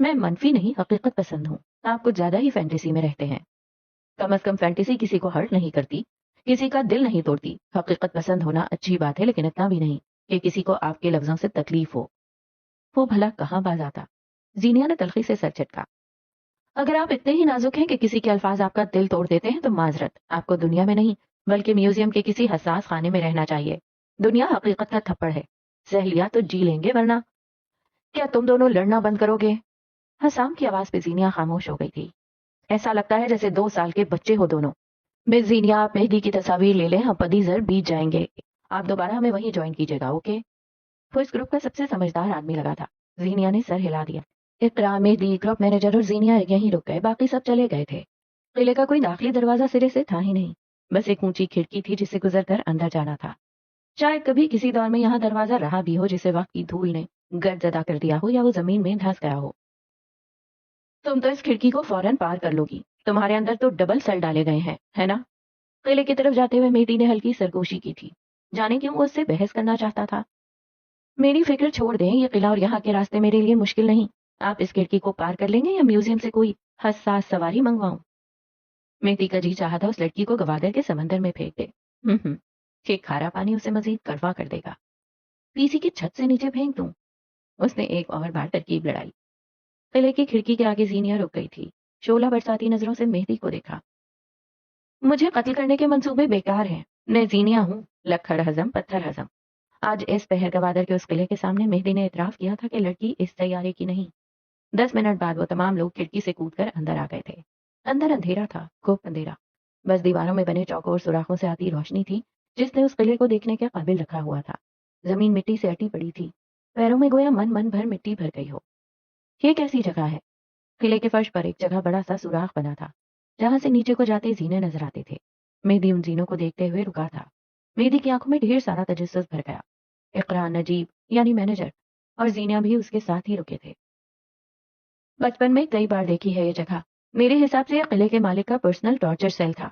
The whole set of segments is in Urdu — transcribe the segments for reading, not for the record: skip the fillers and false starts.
میں منفی نہیں، حقیقت پسند ہوں. آپ کچھ زیادہ ہی فینٹیسی میں رہتے ہیں. کم از کم فینٹیسی کسی کو ہرٹ نہیں کرتی، کسی کا دل نہیں توڑتی. حقیقت پسند ہونا اچھی بات ہے، لیکن اتنا بھی نہیں کہ کسی کو آپ کے لفظوں سے تکلیف ہو. وہ بھلا کہاں باز آتا؟ زینیا نے تلخی سے سر جھٹکا. اگر آپ اتنے ہی نازک ہیں کہ کسی کے الفاظ آپ کا دل توڑ دیتے ہیں تو معذرت، آپ کو دنیا میں نہیں بلکہ میوزیم کے کسی حساس خانے میں رہنا چاہیے. دنیا حقیقت کا تھپڑ ہے. سہیلیاں تو جی لیں گے، ورنہ کیا تم دونوں لڑنا بند کرو گے؟ حسام کی آواز پہ زینیا خاموش ہو گئی تھی. ایسا لگتا ہے جیسے 2 سال کے بچے ہو دونوں. مس زینیا، آپ مہدی کی تصاویر لے لیں، ہم پدی زر بیت جائیں گے. آپ دوبارہ ہمیں وہیں جوائن کیجیے گا، اوکے؟ وہ اس گروپ کا سب سے سمجھدار آدمی لگا تھا. زینیا نے سر ہلا دیا. اقرا، مہدی، گروپ مینیجر اور زینیا یہیں رک گئے، باقی سب چلے گئے تھے. قلعے کا کوئی داخلی دروازہ سرے سے تھا ہی نہیں، بس ایک اونچی کھڑکی تھی جسے گزر کر اندر جانا تھا. شاید کبھی کسی دور میں یہاں دروازہ رہا بھی ہو جسے وقت کی دھول نے گرد زدہ کر دیا ہو یا وہ زمین میں دھنس گیا ہو. تم تو اس کھڑکی کو فوراً پار کر لو گی. تمہارے اندر تو ڈبل سیل ڈالے گئے ہیں، ہے نا؟ قلعے کی طرف جاتے ہوئے مہدی نے ہلکی سرگوشی کی تھی. جانے کیوں وہ اس سے بحث کرنا چاہتا تھا. میری فکر چھوڑ دیں، یہ قلعہ اور یہاں کے راستے میرے لیے مشکل نہیں. آپ اس کھڑکی کو پار کر لیں گے یا میوزیم سے کوئی حساس سواری منگواؤں؟ مہدی کا جی چاہا تھا اس لڑکی کو گوادر کے سمندر میں پھینک دے. کہ کھارا پانی اسے مزید کڑوا کر دے گا. پی سی کی چھت سے نیچے پھینک دوں؟ اس نے ایک اور بار ترکیب لڑائی. قلعے کی کھڑکی کے آگے زینیا رک گئی تھی. شعلہ برساتی نظروں سے مہدی کو دیکھا. مجھے قتل کرنے کے منصوبے بیکار ہیں. میں زینیا ہوں، لکڑ ہضم پتھر ہضم. آج اس پہر گوادر کے اس قلعے کے سامنے مہدی نے اعتراف کیا تھا کہ لڑکی اس سیارے کی نہیں. 10 منٹ بعد وہ تمام لوگ کھڑکی سے کود کر اندر آ گئے تھے. اندر اندھیرا تھا، خوب اندھیرا. بس دیواروں میں بنے چوکور سوراخوں سے آتی روشنی تھی جس نے اس قلعے کو دیکھنے کے قابل رکھا ہوا تھا. زمین مٹی سے اٹی پڑی تھی، پیروں میں گویا من من بھر مٹی بھر گئی ہو. یہ کیسی جگہ ہے؟ قلعے کے فرش پر ایک جگہ بڑا سا سوراخ بنا تھا جہاں سے نیچے کو جاتے زینے نظر آتے تھے. مہدی ان زینوں کو دیکھتے ہوئے رکا تھا. مہدی کی آنکھوں میں ڈھیر سارا تجسس بھر گیا. اقرا، نجیب یعنی مینیجر اور زینیا بھی اس کے ساتھ ہی رکے تھے. بچپن میں کئی بار دیکھی ہے یہ جگہ. میرے حساب سے یہ قلعے کے مالک کا پرسنل ٹارچر سیل تھا.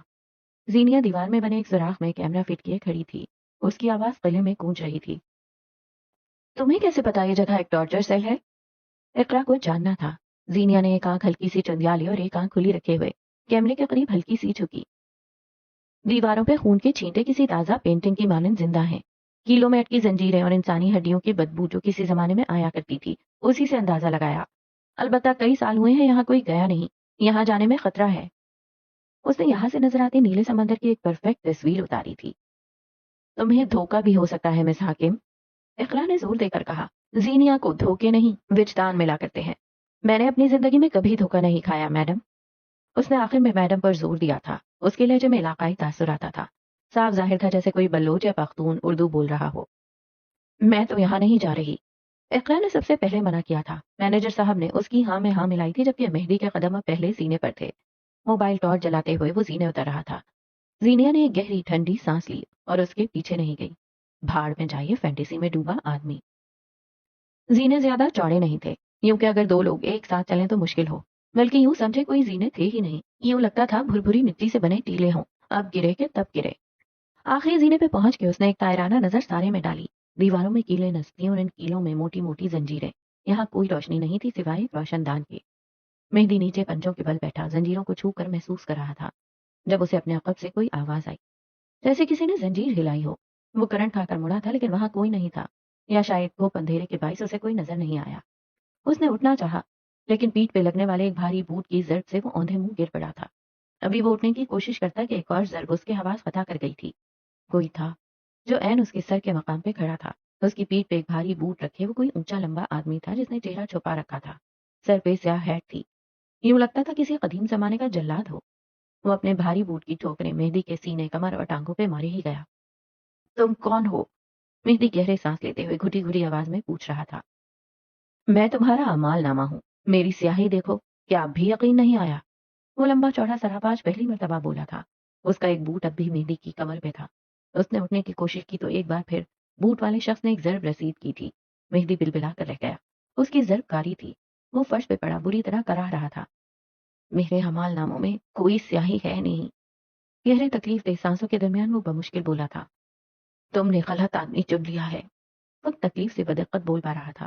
زینیا دیوار میں بنے ایک سوراخ میں کیمرہ فٹ کیے کھڑی تھی. اس کی آواز قلعے میں گونج رہی تھی. تمہیں کیسے پتا یہ جگہ ایک ٹارچر سیل ہے؟ اقرا کو جاننا تھا. زینیا نے ایک آنکھ ہلکی سی چندیا لی اور ایک آنکھ کھلی رکھے ہوئے کیمرے کے قریب ہلکی سی جھکی. دیواروں پہ خون کے چھینٹے کسی تازہ پینٹنگ کی مانند زندہ ہیں. کیلوں میں اٹکی زنجیریں اور انسانی ہڈیوں کی بدبو جو کسی زمانے میں آیا کرتی تھی اسی سے اندازہ لگایا. البتہ کئی سال ہوئے ہیں یہاں کوئی گیا نہیں. یہاں جانے میں خطرہ ہے. اس نے یہاں سے نظر آتے نیلے سمندر کی ایک پرفیکٹ تصویر اتاری تھی. تمہیں دھوکہ بھی ہو سکتا ہے مس حاکم، اقرا نے زور دے کر کہا. زینیا کو دھوکے نہیں وجدان ملا کرتے ہیں. میں نے اپنی زندگی میں کبھی دھوکہ نہیں کھایا میڈم. اس نے آخر میں میڈم پر زور دیا تھا. اس کے لہجے میں علاقائی تاثر آتا تھا. صاف ظاہر تھا جیسے کوئی بلوچ یا پختون اردو بول رہا ہو. میں تو یہاں نہیں جا رہی. اقرا نے سب سے پہلے منع کیا تھا. مینیجر صاحب نے اس کی ہاں میں ہاں ملائی تھی جبکہ مہدی کے قدم اب پہلے سینے پر تھے. موبائل ٹارچ جلاتے ہوئے وہ سینے اتر رہا تھا. زینیا نے ایک گہری ٹھنڈی سانس لی اور اس کے پیچھے نہیں گئی. بھاڑ میں جائیے فینٹیسی میں ڈوبا آدمی. زینے زیادہ چوڑے نہیں تھے، یوں کہ اگر 2 لوگ ایک ساتھ چلیں تو مشکل ہو، بلکہ یوں سمجھے کوئی زینے تھے ہی نہیں. یوں لگتا تھا بھری مٹی سے بنے ٹیلے ہوں. اب گرے کہ تب گرے. آخری زینے پہ پہنچ کے اس نے ایک تائرانہ نظر سارے میں ڈالی. دیواروں میں کیلیں نستی اور ان کیلوں میں موٹی موٹی زنجیریں. یہاں کوئی روشنی نہیں تھی سوائے روشن دان کے. مہدی نیچے پنجوں کے بل بیٹھا زنجیروں کو چھو کر محسوس کر رہا تھا. جب اسے اپنے عقب سے کوئی آواز آئی جیسے کسی نے زنجیر ہلائی ہو. وہ کرنٹ کھا کر مڑا تھا لیکن وہاں کوئی نہیں تھا، یا شاید وہ اندھیرے کے باعث اسے کوئی نظر نہیں آیا. اس نے اٹھنا چاہا لیکن پیٹھ پہ لگنے والے ایک بھاری بوٹ کی ضرب سے وہ اوندھے منہ گر پڑا تھا. ابھی وہ اٹھنے کی کوشش کرتا کہ ایک اور ضرب اس کے حواس فتح کر گئی تھی. کوئی تھا جو عین اس کے سر کے مقام پہ کھڑا تھا. اس کی پیٹھ پہ ایک بھاری بوٹ رکھے وہ کوئی اونچا لمبا آدمی تھا جس نے چہرہ چھپا رکھا تھا. سر پہ سیاہ ہیٹ تھی. یوں لگتا تھا کسی قدیم زمانے کا جلاد ہو. وہ اپنے بھاری بوٹ کی ٹھوکریں مہدی کے سینے، کمر اور ٹانگوں پہ مارے ہی گیا. تم کون ہو؟ مہدی گہرے سانس لیتے ہوئے گھٹی گھٹی آواز میں پوچھ رہا تھا. میں تمہارا اعمال نامہ ہوں. میری سیاہی دیکھو. کیا اب بھی یقین نہیں آیا؟ وہ لمبا چوڑا سراپاج پہلی مرتبہ بولا تھا. اس کا ایک بوٹ اب بھی مہدی کی کمر پہ تھا. اس نے اٹھنے کی کوشش کی تو ایک بار پھر بوٹ والے شخص نے ایک ضرب رسید کی تھی. مہدی بلبلا کر رہ گیا. اس کی ضرب کاری تھی. وہ فرش پہ پڑا بری طرح کراہ رہا تھا. میرے اعمال ناموں میں کوئی سیاہی ہے نہیں. گہرے تکلیف دہ سانسوں کے درمیان وہ بمشکل بولا تھا. تم نے غلط آدمی چن لیا ہے. وہ تکلیف سے بدقت بول پا رہا تھا.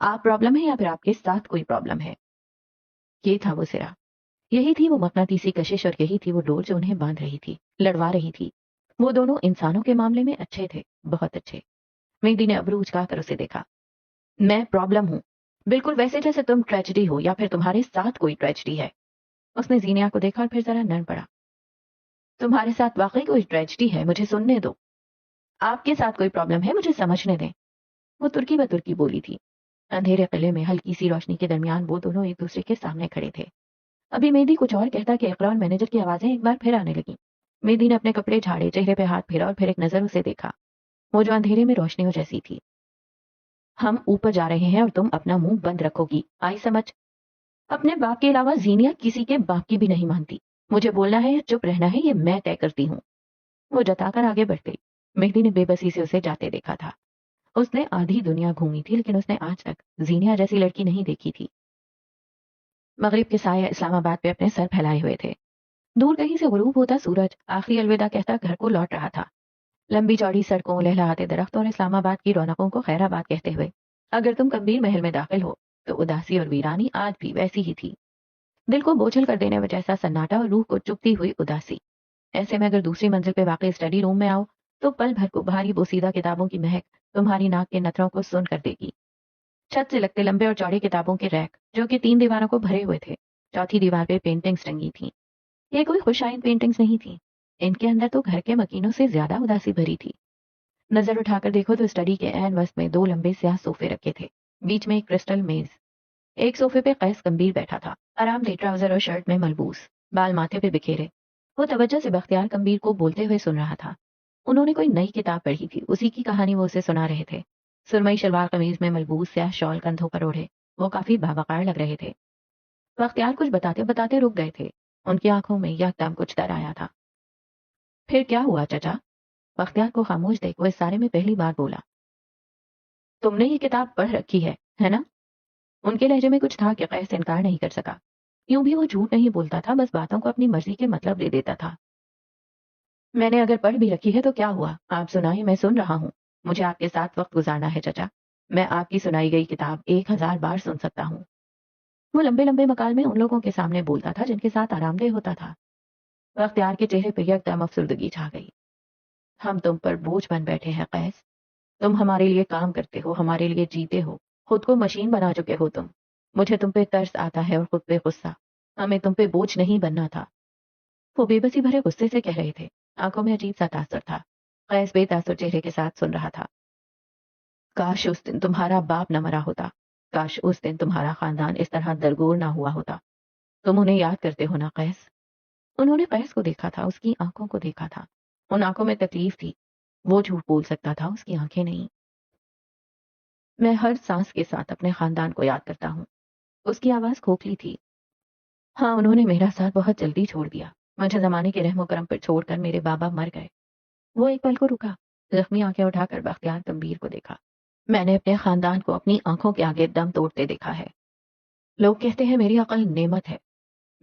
آپ پرابلم ہے یا پھر آپ کے ساتھ کوئی پرابلم ہے؟ یہ تھا وہ سرا، یہی تھی وہ مقناطیسی کشش اور یہی تھی وہ ڈور جو انہیں باندھ رہی تھی، لڑوا رہی تھی۔ وہ دونوں انسانوں کے معاملے میں اچھے تھے، بہت اچھے۔ مہدی نے ابرو اچکا کر اسے دیکھا۔ میں پرابلم ہوں، بالکل ویسے جیسے تم ٹریجڈی ہو یا پھر تمہارے ساتھ کوئی ٹریجڈی ہے۔ اس نے زینیا کو دیکھا اور پھر ذرا نرم پڑا۔ تمہارے ساتھ واقعی کوئی ٹریجڈی ہے، مجھے سننے دو۔ آپ کے ساتھ کوئی پرابلم ہے، مجھے سمجھنے دیں۔ وہ ترکی بترکی بولی تھی۔ اندھیرے قلعے میں ہلکی سی روشنی کے درمیان وہ دونوں ایک دوسرے کے سامنے کھڑے تھے۔ ابھی مہدی کچھ اور کہتا کہ اقرا اور مینیجر کی آوازیں ایک بار پھر آنے لگیں۔ مہدی نے اپنے کپڑے جھاڑے، چہرے پہ ہاتھ پھیرا اور پھر ایک نظر اسے دیکھا، وہ جو اندھیرے میں روشنیوں جیسی تھی۔ ہم اوپر جا رہے ہیں اور تم اپنا منہ بند رکھو گی، آئی سمجھ؟ اپنے باپ کے علاوہ زینیا کسی کے باپ کی بھی نہیں مانتی۔ مجھے بولنا ہے یا چپ رہنا ہے، یہ میں طے کرتی ہوں۔ وہ جتا کر آگے بڑھ گئی۔ مہدی نے بے بسی سے اسے جاتے دیکھا تھا۔ اس نے آدھی دنیا گھومی تھی لیکن اس نے آج تک زینیا جیسی لڑکی نہیں دیکھی تھی۔ مغرب کے سائے اسلام آباد پہ اپنے سر پھیلائے ہوئے تھے۔ دور کہیں سے غروب ہوتا سورج آخری الوداع کہتا گھر کو لوٹ رہا تھا۔ لمبی چوڑی سڑکوں، لہلہاتے درختوں اور اسلام آباد کی رونقوں کو خیر آباد کہتے ہوئے اگر تم کبیر محل میں داخل ہو تو اداسی اور ویرانی آج بھی ویسی ہی تھی۔ دل کو بوجھل کر دینے والا جیسا سناٹا اور روح کو چپتی ہوئی اداسی۔ ایسے میں اگر دوسری منزل پہ واقع اسٹڈی روم میں آؤ تو پل بھر کو بھاری بوسیدہ کتابوں کی مہک تمہاری ناک کے نتھروں کو سن کر دے گی۔ چھت سے لگتے لمبے اور چوڑے کتابوں کے ریک جو کہ 3 دیواروں کو بھرے ہوئے تھے، چوتھی دیوار پہ پینٹنگز ٹنگی تھیں۔ یہ کوئی خوش آئند پینٹنگز نہیں تھیں، ان کے اندر تو گھر کے مکینوں سے زیادہ اداسی بھری تھی۔ نظر اٹھا کر دیکھو تو اسٹڈی کے عین وسط میں 2 لمبے سیاہ صوفے رکھے تھے، بیچ میں ایک کرسٹل میز۔ ایک صوفے پہ قیس کمبیر بیٹھا تھا، آرام دہ ٹراؤزر اور شرٹ میں ملبوس، بال ماتھے پہ بکھیرے۔ وہ توجہ سے بختیار کمبیر کو بولتے ہوئے سن رہا تھا۔ انہوں نے کوئی نئی کتاب پڑھی تھی، اسی کی کہانی وہ اسے سنا رہے تھے۔ سرمئی شلوار قمیض میں ملبوس، سیاہ شال کندھوں پر اوڑھے، وہ کافی باوقار لگ رہے تھے۔ بختیار کچھ بتاتے بتاتے رک گئے تھے، ان کی آنکھوں میں یکدم کچھ ڈر آیا تھا۔ پھر کیا ہوا چچا؟ بختیار کو خاموش دیکھ وہ اس سارے میں پہلی بار بولا۔ تم نے یہ کتاب پڑھ رکھی ہے نا؟ ان کے لہجے میں کچھ تھا کہ قیس انکار نہیں کر سکا۔ یوں بھی وہ جھوٹ نہیں بولتا تھا، بس باتوں کو اپنی مرضی کے مطلب دے دیتا تھا۔ میں نے اگر پڑھ بھی رکھی ہے تو کیا ہوا، آپ سنائیں، میں سن رہا ہوں۔ مجھے آپ کے ساتھ وقت گزارنا ہے چچا، میں آپ کی سنائی گئی کتاب 1000 بار سن سکتا ہوں۔ وہ لمبے لمبے مکال میں ان لوگوں کے سامنے بولتا تھا جن کے ساتھ آرام دہ ہوتا تھا۔ بختیار کے چہرے پہ یکدم افسردگی چھا گئی۔ ہم تم پر بوجھ بن بیٹھے ہیں قیس، تم ہمارے لیے کام کرتے ہو، ہمارے لیے جیتے ہو، خود کو مشین بنا چکے ہو تم۔ مجھے تم پہ ترس آتا ہے اور خود پہ غصہ، ہمیں تم پہ بوجھ نہیں بننا تھا۔ وہ بے بسی بھرے غصے سے کہہ رہے تھے، آنکھوں میں عجیب سا تاثر تھا۔ قیس بے تاثر چہرے کے ساتھ سن رہا تھا۔ کاش اس دن تمہارا باپ نہ مرا ہوتا، کاش اس دن تمہارا خاندان اس طرح درگور نہ ہوا ہوتا۔ تم انہیں یاد کرتے ہو نا قیس؟ انہوں نے قیس کو دیکھا تھا، اس کی آنکھوں کو دیکھا تھا، ان آنکھوں میں تکلیف تھی، وہ جھوٹ بول سکتا تھا، اس کی آنکھیں نہیں۔ میں ہر سانس کے ساتھ اپنے خاندان کو یاد کرتا ہوں۔ اس کی آواز کھوکھلی تھی۔ ہاں، انہوں نے میرا ساتھ بہت جلدی چھوڑ دیا، مجھے زمانے کے رحم و کرم پر چھوڑ کر میرے بابا مر گئے۔ وہ ایک پل کو رکا، زخمی آنکھیں اٹھا کر بختیار کمبیر کو دیکھا۔ میں نے اپنے خاندان کو اپنی آنکھوں کے آگے دم توڑتے دیکھا ہے۔ لوگ کہتے ہیں میری عقل نعمت ہے،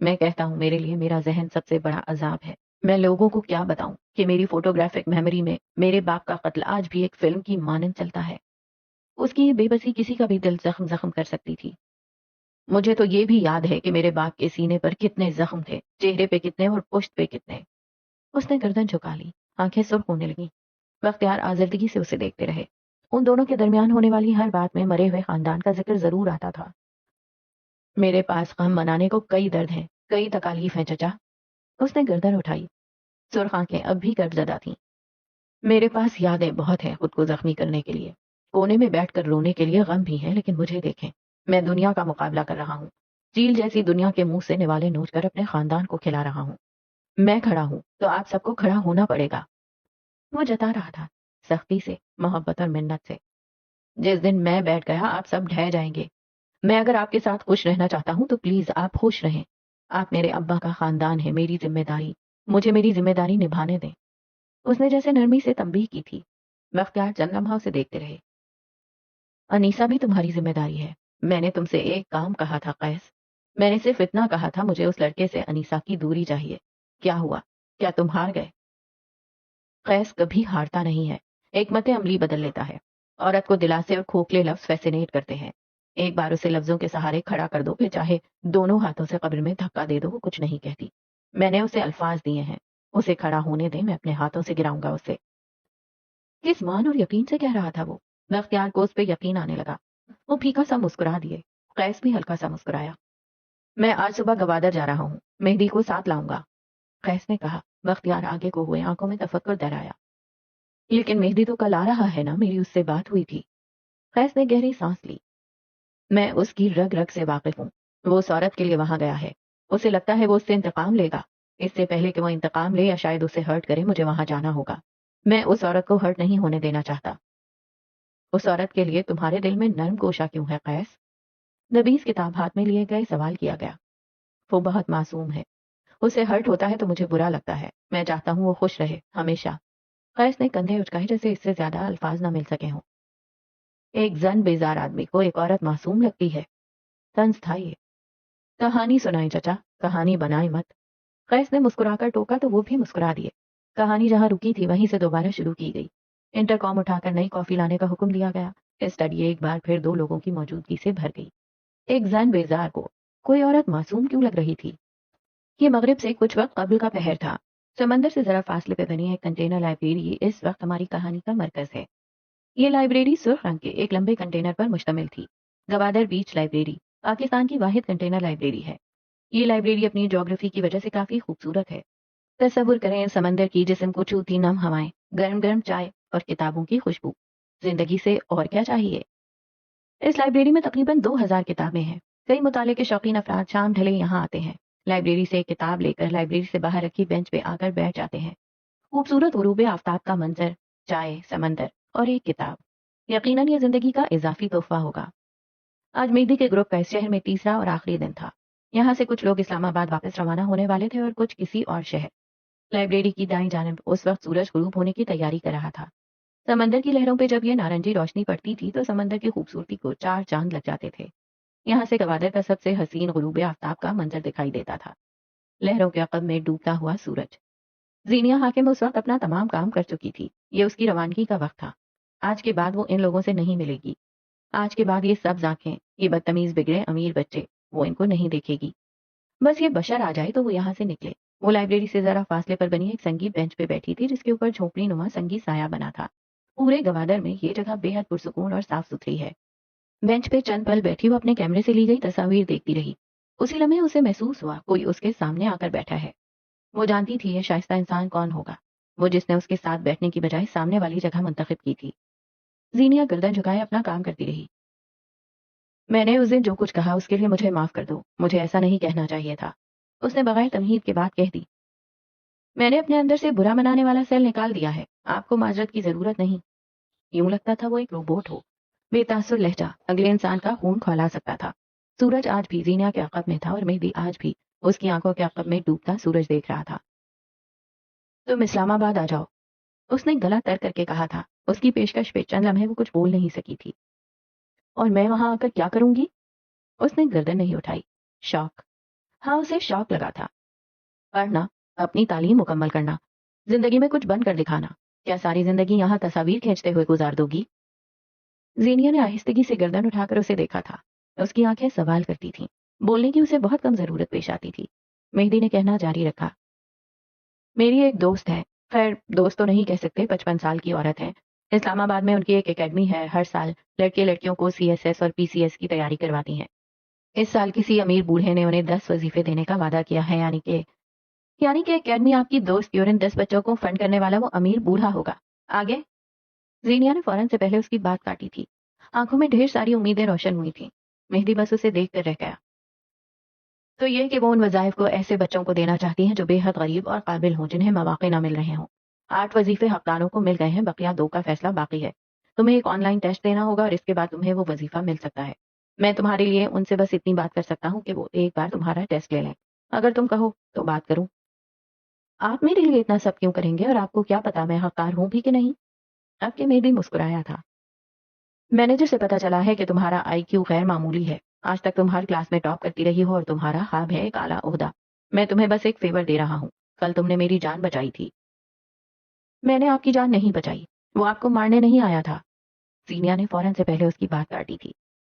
میں کہتا ہوں میرے لیے میرا ذہن سب سے بڑا عذاب ہے۔ میں لوگوں کو کیا بتاؤں کہ میری فوٹوگرافک میموری میں میرے باپ کا قتل آج بھی ایک فلم کی مانند چلتا ہے۔ اس کی یہ بے بسی کسی کا بھی دل زخم کر سکتی تھی۔ مجھے تو یہ بھی یاد ہے کہ میرے باپ کے سینے پر کتنے زخم تھے، چہرے پہ کتنے اور پشت پہ کتنے۔ اس نے گردن جھکا لی، آنکھیں سرخ ہونے لگیں۔ بختیار آزردگی سے اسے دیکھتے رہے۔ ان دونوں کے درمیان ہونے والی ہر بات میں مرے ہوئے خاندان کا ذکر ضرور آتا تھا۔ میرے پاس غم منانے کو کئی درد ہیں، کئی تکالیف ہیں چچا۔ اس نے گردن اٹھائی، سرخ آنکھیں اب بھی کرب زدہ تھیں۔ میرے پاس یادیں بہت ہیں خود کو زخمی کرنے کے لیے، کونے میں بیٹھ کر رونے کے لیے غم بھی ہیں، لیکن مجھے دیکھیں، میں دنیا کا مقابلہ کر رہا ہوں، چیل جیسی دنیا کے منہ سے نوالے نوچ کر اپنے خاندان کو کھلا رہا ہوں۔ میں کھڑا ہوں تو آپ سب کو کھڑا ہونا پڑے گا۔ وہ جتا رہا تھا، سختی سے، محبت اور منت سے۔ جس دن میں بیٹھ گیا آپ سب ڈھہ جائیں گے۔ میں اگر آپ کے ساتھ خوش رہنا چاہتا ہوں تو پلیز آپ خوش رہیں۔ آپ میرے ابا کا خاندان ہے، میری ذمہ داری، مجھے میری ذمہ داری نبھانے دیں۔ اس نے جیسے نرمی سے تنبیہ کی تھی۔ بختیار چند لمحوں سے دیکھتے رہے۔ انیسا بھی تمہاری ذمہ داری ہے۔ میں نے تم سے ایک کام کہا تھا قیس، میں نے صرف اتنا کہا تھا، مجھے اس لڑکے سے انیسا کی دوری چاہیے۔ کیا ہوا؟ کیا تم ہار گئے؟ قیس کبھی ہارتا نہیں ہے، حکمت عملی بدل لیتا ہے۔ عورت کو دلاسے اور کھوکھلے لفظ فیسینیٹ کرتے ہیں، ایک بار اسے لفظوں کے سہارے کھڑا کر دو، پھر چاہے دونوں ہاتھوں سے قبر میں دھکا دے دو، وہ کچھ نہیں کہتی۔ میں نے اسے الفاظ دیے ہیں، اسے کھڑا ہونے دیں، میں اپنے ہاتھوں سے گراؤں گا اسے۔ کس مان اور یقین سے کہہ رہا تھا وہ؟ بختیار کو اس پہ یقین آنے لگا۔ وہ پھیکا سا مسکرا دیے۔ قیس بھی ہلکا سا مسکرایا۔ میں آج صبح گوادر جا رہا ہوں، مہدی کو ساتھ لاؤں گا، قیس نے کہا۔ بختیار آگے کو ہوئے، آنکھوں میں تفکر در آیا۔ لیکن مہدی تو کل آ رہا ہے نا، میری اس سے بات ہوئی تھی۔ قیس نے گہری سانس لی۔ میں اس کی رگ رگ سے واقف ہوں، وہ اس عورت کے لیے وہاں گیا ہے، اسے لگتا ہے وہ اس سے انتقام لے گا۔ اس سے پہلے کہ وہ انتقام لے یا شاید اسے ہرٹ کرے، مجھے وہاں جانا ہوگا۔ میں اس عورت کو ہرٹ نہیں ہونے دینا چاہتا۔ اس عورت کے لیے تمہارے دل میں نرم گوشہ کیوں ہے قیس؟ نبیس کتاب ہاتھ میں لیے گئے سوال کیا گیا۔ وہ بہت معصوم ہے، اسے ہرٹ ہوتا ہے تو مجھے برا لگتا ہے، میں چاہتا ہوں وہ خوش رہے ہمیشہ۔ قیس نے کندھے اچکائے جیسے اس سے زیادہ الفاظ نہ مل سکے ہوں۔ ایک زن بیزار آدمی کو ایک عورت معصوم لگتی ہے؟ طنز تھا یہ۔ کہانی سنائیں چچا، کہانی بنائیں مت۔ قیس نے مسکرا کر ٹوکا تو وہ بھی مسکرا دیے۔ کہانی جہاں رکی تھی وہیں سے دوبارہ شروع کی گئی۔ انٹر کام اٹھا کر نئی کافی لانے کا حکم دیا گیا۔ اسٹڈی ایک بار پھر 2 لوگوں کی موجودگی سے بھر گئی۔ ایک زن بیزار کو کوئی عورت معصوم کیوں لگ رہی تھی؟ یہ مغرب سے کچھ وقت قبل کا پہر تھا۔ سمندر سے ذرا فاصلے پہ بنی ایک کنٹینر لائبریری اس وقت ہماری کہانی کا مرکز ہے۔ یہ لائبریری سرخ رنگ کے ایک لمبے کنٹینر پر مشتمل تھی۔ گوادر بیچ لائبریری پاکستان کی واحد کنٹینر لائبریری ہے۔ یہ لائبریری اپنی جغرافی کی وجہ سے کافی خوبصورت ہے۔ تصور کریں سمندر کی جسم کو چھوتی نم ہوائیں، گرم گرم چائے اور کتابوں کی خوشبو۔ زندگی سے اور کیا چاہیے؟ اس لائبریری میں تقریباً 2000 کتابیں ہیں۔ کئی مطالعے کے شوقین افراد شام ڈھلے یہاں آتے ہیں۔ لائبریری سے ایک کتاب لے کر لائبریری سے باہر رکھی بینچ پہ آ کر بیٹھ جاتے ہیں۔ خوبصورت غروب آفتاب کا منظر، چائے، سمندر اور ایک کتاب، یقیناً یہ زندگی کا اضافی تحفہ ہوگا۔ آج مہدی کے گروپ کا اس شہر میں تیسرا اور آخری دن تھا۔ یہاں سے کچھ لوگ اسلام آباد واپس روانہ ہونے والے تھے اور کچھ کسی اور شہر۔ لائبریری کی دائیں جانب اس وقت سورج غروب ہونے کی تیاری کر رہا تھا۔ سمندر کی لہروں پہ جب یہ نارنجی روشنی پڑتی تھی تو سمندر کی خوبصورتی کو 4 چاند لگ جاتے تھے۔ یہاں سے گوادر کا سب سے حسین غروب آفتاب کا منظر دکھائی دیتا تھا، لہروں کے عقب میں ڈوبتا ہوا سورج۔ زینیا حاکم اس وقت اپنا تمام کام کر چکی تھی، یہ اس کی روانگی کا وقت تھا۔ آج کے بعد وہ ان لوگوں سے نہیں ملے گی۔ آج کے بعد یہ سب آنکھیں، یہ بدتمیز بگڑے امیر بچے، وہ ان کو نہیں دیکھے گی۔ بس یہ بشر آ جائے تو وہ یہاں سے نکلے۔ وہ لائبریری سے ذرا فاصلے پر بنی ایک سنگی بینچ پہ بیٹھی تھی جس کے اوپر جھونپڑی نما سنگی سایہ بنا تھا۔ پورے گوادر میں یہ جگہ بے حد پرسکون اور صاف ستھری ہے۔ بینچ پہ چند پل بیٹھی وہ اپنے کیمرے سے لی گئی تصاویر دیکھتی رہی۔ اسی لمحے اسے محسوس ہوا کوئی اس کے سامنے آ کر بیٹھا ہے۔ وہ جانتی تھی یہ شائستہ انسان کون ہوگا، وہ جس نے اس کے ساتھ بیٹھنے کی بجائے سامنے والی جگہ منتخب کی تھی۔ زینیا گردن جھکائے اپنا کام کرتی رہی۔ میں نے اس دن جو کچھ کہا اس کے لیے مجھے معاف کر دو، مجھے ایسا نہیں کہنا چاہیے تھا۔ اس نے بغیر تمہید کے بات کہہ دی۔ میں نے اپنے اندر سے برا منانے والا سیل نکال دیا ہے، آپ کو معذرت کی ضرورت نہیں۔ یوں لگتا تھا وہ ایک روبوٹ ہو۔ بے تاثر لہجہ اگلے انسان کا خون کھولا سکتا تھا۔ سورج آج بھی زینیا کے عقب میں تھا اور مہدی آج بھی اس کی آنکھوں کے عقب میں ڈوبتا سورج دیکھ رہا تھا۔ تم اسلام آباد آ جاؤ، اس نے گلا تر کر کے کہا تھا۔ اس کی پیشکش پہ چند لمحے وہ کچھ بول نہیں سکی تھی۔ اور میں وہاں آ کر کیا کروں گی؟ اس نے گردن نہیں اٹھائی۔ شوق، ہاں اسے شوق لگا تھا۔ پڑھنا، اپنی تعلیم مکمل کرنا، زندگی میں کچھ بن کر دکھانا۔ کیا ساری زندگی یہاں تصاویر کھینچتے ہوئے گزار دو گی؟ زینیا نے آہستگی سے گردن اٹھا کر اسے دیکھا تھا۔ اس کی آنکھیں سوال کرتی تھیں، بولنے کی اسے بہت کم ضرورت پیش آتی تھی۔ مہدی نے کہنا جاری رکھا، میری ایک دوست ہے، خیر دوست تو نہیں کہہ سکتے، 55 سال کی عورت ہے۔ اسلام آباد میں ان کی ایک اکیڈمی ہے، ہر سال لڑکے لڑکیوں کو CSS اور PCS کی تیاری کرواتی ہیں۔ اس سال کسی امیر بوڑھے نے انہیں 10 وظیفے دینے کا وعدہ کیا ہے، یعنی کہ اکیڈمی آپ کی دوست کی اور ان 10 بچوں کو فنڈ کرنے والا وہ امیر بوڑھا ہوگا۔ آگے؟ زینیا نے فوراً سے پہلے اس کی بات کاٹی تھی۔ آنکھوں میں ڈھیر ساری امیدیں روشن ہوئی تھیں۔ مہدی بس اسے دیکھ کر رہ گیا۔ تو یہ کہ وہ ان وظائف کو ایسے بچوں کو دینا چاہتی ہیں جو بے حد غریب اور قابل ہوں، جنہیں مواقع نہ مل رہے ہوں۔ 8 وظیفے حقداروں کو مل گئے ہیں، بقیہ 2 کا فیصلہ باقی ہے۔ تمہیں ایک آن لائن ٹیسٹ دینا ہوگا اور اس کے بعد تمہیں وہ وظیفہ مل سکتا ہے۔ میں تمہارے لیے ان سے بس اتنی بات کر سکتا ہوں کہ وہ ایک بار تمہارا ٹیسٹ لے لیں۔ اگر تم کہو تو بات کروں۔ آپ میرے لیے اتنا سب کیوں کریں گے، اور آپ کو کیا پتا میں حقدار ہوں بھی کہ نہیں؟ اب کہ مہدی مسکرایا تھا۔ مینیجر سے پتا چلا ہے کہ تمہارا IQ غیر معمولی ہے۔ آج تک تم ہر کلاس میں ٹاپ کرتی رہی ہو اور تمہارا خواب ہے ایک اعلیٰ عہدہ۔ میں تمہیں بس ایک فیور دے رہا ہوں۔ کل تم نے میری جان بچائی تھی۔ میں نے آپ کی جان نہیں بچائی، وہ آپ کو مارنے نہیں آیا تھا۔ زینیا نے فوراً سے پہلے اس کی بات کاٹی تھی۔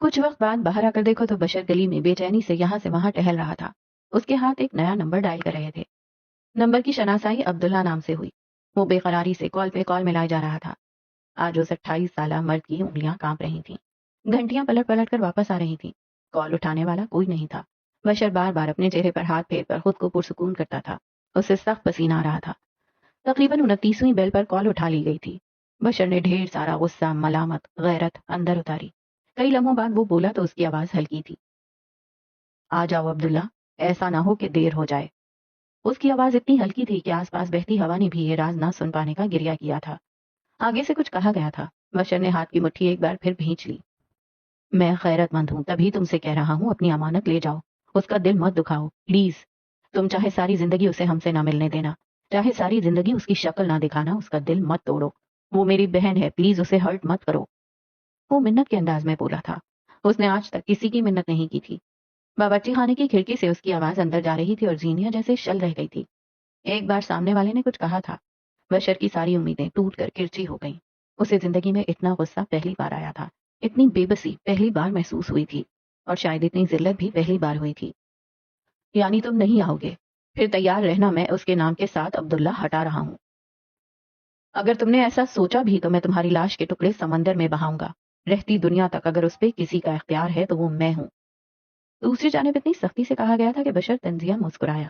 کچھ وقت بعد باہر آ کر دیکھو تو بشر گلی میں بے چینی سے یہاں سے وہاں ٹہل رہا تھا. اس کے ہاتھ ایک نیا نمبر ڈائل کر رہے تھے. نمبر کی شناسائی عبداللہ نام سے ہوئی. وہ بے قراری سے کال پہ کال ملائے جا رہا تھا. آج اس 28 سالہ مرد کی انگلیاں کانپ رہی تھیں. گھنٹیاں پلٹ پلٹ کر واپس آ رہی تھیں. کال اٹھانے والا کوئی نہیں تھا. بشر بار بار اپنے چہرے پر ہاتھ پھیر کر خود کو پرسکون کرتا تھا. اسے سخت پسینہ آ رہا تھا. تقریباً 29ویں بیل پر کال اٹھا لی گئی تھی. بشر نے ڈھیر سارا غصہ، ملامت، غیرت اندر اتاری. کئی لمحوں بعد وہ بولا تو اس کی آواز ہلکی تھی. آ جاؤ عبداللہ، ایسا نہ ہو کہ دیر ہو جائے. اس کی آواز اتنی ہلکی تھی کہ آس پاس بہتی ہوا نے بھی یہ راز نہ سن پانے کا گریہ کیا تھا. آگے سے کچھ کہا گیا تھا. بشر نے ہاتھ کی مٹھی ایک بار پھر بھینچ لی. میں غیرت مند ہوں، تبھی تم سے کہہ رہا ہوں اپنی امانت لے جاؤ. اس کا دل مت دکھاؤ پلیز. تم چاہے ساری زندگی اسے ہم سے نہ ملنے دینا، چاہے ساری زندگی اس کی شکل نہ دکھانا، اس کا دل مت توڑو. وہ میری بہن ہے، پلیز اسے ہرٹ مت کرو. وہ منت کے انداز میں بولا تھا. اس نے آج تک کسی کی منت نہیں کی تھی. باورچی خانے کی کھڑکی سے اس کی آواز اندر جا رہی تھی اور زینیا جیسے شل رہ گئی تھی. ایک بار سامنے والے نے کچھ کہا تھا. بشر کی ساری امیدیں ٹوٹ کر کرچی ہو گئیں. اسے زندگی میں اتنا غصہ پہلی بار آیا تھا. اتنی بے بسی پہلی بار محسوس ہوئی تھی، اور شاید اتنی ذلت بھی پہلی بار ہوئی تھی. یعنی تم نہیں آؤ گے؟ پھر تیار رہنا، میں اس کے نام کے ساتھ عبداللہ ہٹا رہا ہوں. اگر تم نے ایسا سوچا بھی تو میں تمہاری لاش کے ٹکڑے سمندر میں بہاؤں گا. رہتی دنیا تک اگر اس پہ کسی کا اختیار ہے تو وہ میں ہوں. دوسری جانب اتنی سختی سے کہا گیا تھا کہ بشر تنزیہ مسکرایا.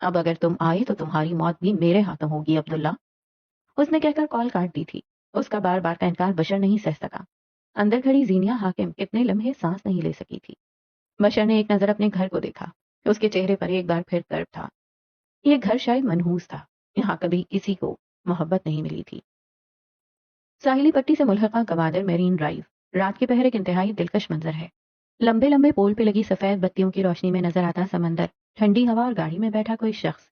اب اگر تم آئے تو تمہاری موت بھی میرے ہاتھوں ہوگی عبداللہ. اس نے کہہ کر کال کاٹ دی تھی. اس کا بار بار کا انکار بشر نہیں سہ سکا. اندر کھڑی زینیا حاکم کتنے لمحے سانس نہیں لے سکی تھی. بشر نے ایک نظر اپنے گھر کو دیکھا. اس کے چہرے پر ایک بار پھر کرب تھا. یہ گھر شاید منحوس تھا. یہاں کبھی کسی کو محبت نہیں ملی تھی. ساحلی پٹی سے ملحقہ گوادر میرین ڈرائیو. رات کے پہر ایک انتہائی دلکش منظر ہے. لمبے لمبے پول پہ لگی سفید بتیوں کی روشنی میں نظر آتا سمندر، ٹھنڈی ہوا اور گاڑی میں بیٹھا کوئی شخص.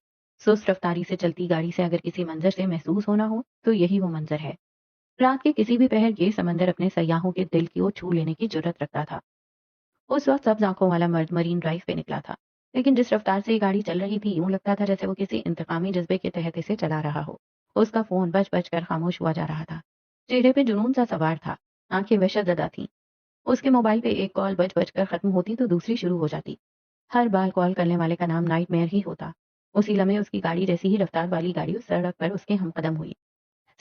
سست رفتاری سے چلتی گاڑی سے اگر کسی منظر سے محسوس ہونا ہو تو یہی وہ منظر ہے. رات کے کسی بھی پہر یہ سمندر اپنے سیاحوں کے دل کی چھو لینے کی جرت رکھتا تھا. اس وقت سبز آنکھوں والا مرد مرین ڈرائیو پہ نکلا تھا، لیکن جس رفتار سے یہ گاڑی چل رہی تھی یوں لگتا تھا جیسے وہ کسی انتقامی جذبے کے تحت اسے چلا رہا ہو. اس کا فون بج بج کر خاموش ہوا جا رہا تھا. چہرے پہ جنون سا سوار تھا. آنکھیں وحشت زدہ تھیں. اس کے موبائل پہ ایک کال بج بج کر ختم ہوتی تو دوسری شروع ہو جاتی. ہر بار کال کرنے والے کا نام نائٹ میئر ہی ہوتا. اسی لمحے اس کی گاڑی جیسی ہی رفتار والی گاڑی اس سڑک پر اس کے ہم قدم ہوئی.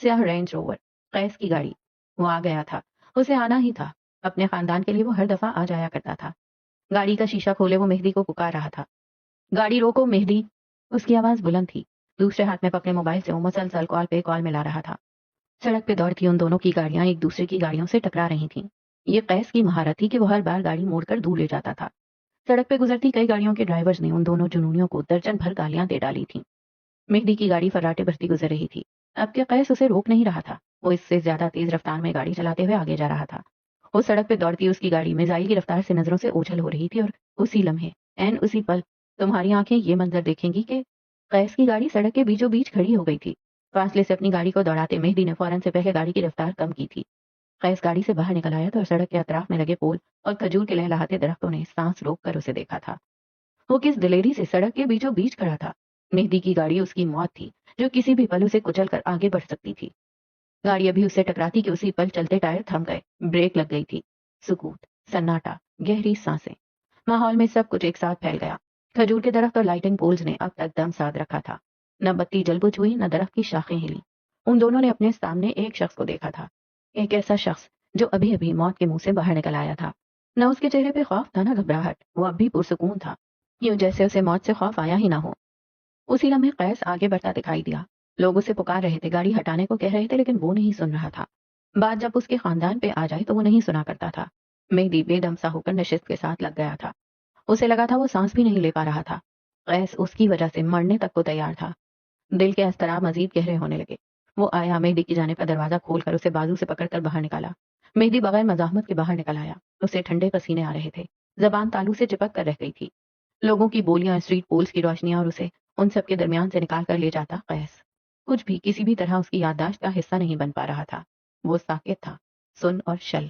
سیاہ رینج روور، قیس کی گاڑی. وہ آ گیا تھا. اسے آنا ہی تھا. اپنے خاندان کے لیے وہ ہر دفعہ آ جایا کرتا تھا. گاڑی کا شیشہ کھولے وہ مہدی کو پکار رہا تھا. گاڑی روکو مہدی. اس کی آواز بلند تھی. دوسرے ہاتھ میں پکڑے موبائل سے وہ مسلسل کال پہ کال ملا رہا تھا. سڑک پہ دوڑتی ان دونوں کی گاڑیاں ایک دوسرے کی گاڑیوں سے ٹکرا رہی تھیں. یہ قیس کی مہارت تھی کہ وہ ہر بار گاڑی موڑ کر دور لے جاتا تھا. سڑک پہ گزرتی کئی گاڑیوں کے ڈرائیورز نے ان دونوں جنونیوں کو درجن بھر گالیاں دے ڈالی تھیں. مہدی کی گاڑی فراٹے بھرتی گزر رہی تھی. اب کہ قیس اسے روک نہیں رہا تھا. وہ اس سے زیادہ تیز رفتار میں گاڑی چلاتے ہوئے آگے جا رہا تھا. وہ سڑک پہ دوڑتی اس کی گاڑی میزائل کی رفتار سے نظروں سے اوجھل ہو رہی تھی، اور اسی لمحے، عین اسی پل، تمہاری آنکھیں یہ منظر دیکھیں گی کہ قیس کی گاڑی سڑک کے بیچوں بیچ کھڑی ہو گئی تھی. فاصلے سے اپنی گاڑی کو دوڑاتے مہدی نے فوراً سے پہلے گاڑی کی رفتار کم کی تھی. قیس گاڑی سے باہر نکل آیا تھا اور سڑک کے اطراف میں لگے پول اور کھجور کے لہلہاتے درختوں نے سانس روک کر اسے دیکھا تھا. وہ کس دلیری سے سڑک کے بیچوں بیچ کھڑا تھا. مہدی کی گاڑی اس کی موت تھی، جو کسی بھی پل اسے کچل کر آگے بڑھ سکتی تھی. گاڑی ابھی اس سے ٹکراتی کہ اسی پل چلتے ٹائر تھم گئے، بریک لگ گئی تھی. سکوت، سناٹا، گہری سانسیں. ماحول میں سب کچھ ایک ساتھ پھیل گیا. کھجور کے درخت اور لائٹنگ پولز نے اب تک دم ساتھ رکھا تھا. نہ بتی جل بجھ ہوئی، نہ درخت کی شاخیں ہلی. ان دونوں نے اپنے سامنے ایک شخص کو دیکھا تھا. ایک ایسا شخص جو ابھی ابھی موت کے منہ سے باہر نکل آیا تھا. نہ اس کے چہرے پہ خوف تھا نہ گھبراہٹ. وہ اب بھی پرسکون تھا، یوں جیسے اسے موت سے خوف آیا ہی نہ ہو. اسی لمحے قیس آگے بڑھتا دکھائی دیا. لوگ اسے پکار رہے تھے، گاڑی ہٹانے کو کہہ رہے تھے، لیکن وہ نہیں سن رہا تھا. بات جب اس کے خاندان پہ آ جائے تو وہ نہیں سنا کرتا تھا. مہدی بے دم سا ہو کر نشست کے ساتھ لگ گیا تھا. اسے لگا تھا وہ سانس بھی نہیں لے پا رہا تھا. قیس اس کی وجہ سے مرنے تک کو تیار تھا. دل کے اضطراب مزید گہرے ہونے لگے. وہ آیا، مہدی کی جانب کا دروازہ کھول کر اسے بازو سے پکڑ کر باہر نکالا. مہدی بغیر مزاحمت کے باہر نکل آیا. اسے ٹھنڈے پسینے آ رہے تھے. زبان تالو سے چپک کر رہ گئی تھی. لوگوں کی بولیاں، اسٹریٹ پولز کی روشنیاں اور اسے ان سب کے درمیان سے نکال کر لے جاتا قیس. کچھ بھی کسی بھی طرح اس کی یادداشت کا حصہ نہیں بن پا رہا تھا. وہ ساکت تھا، سن اور شل.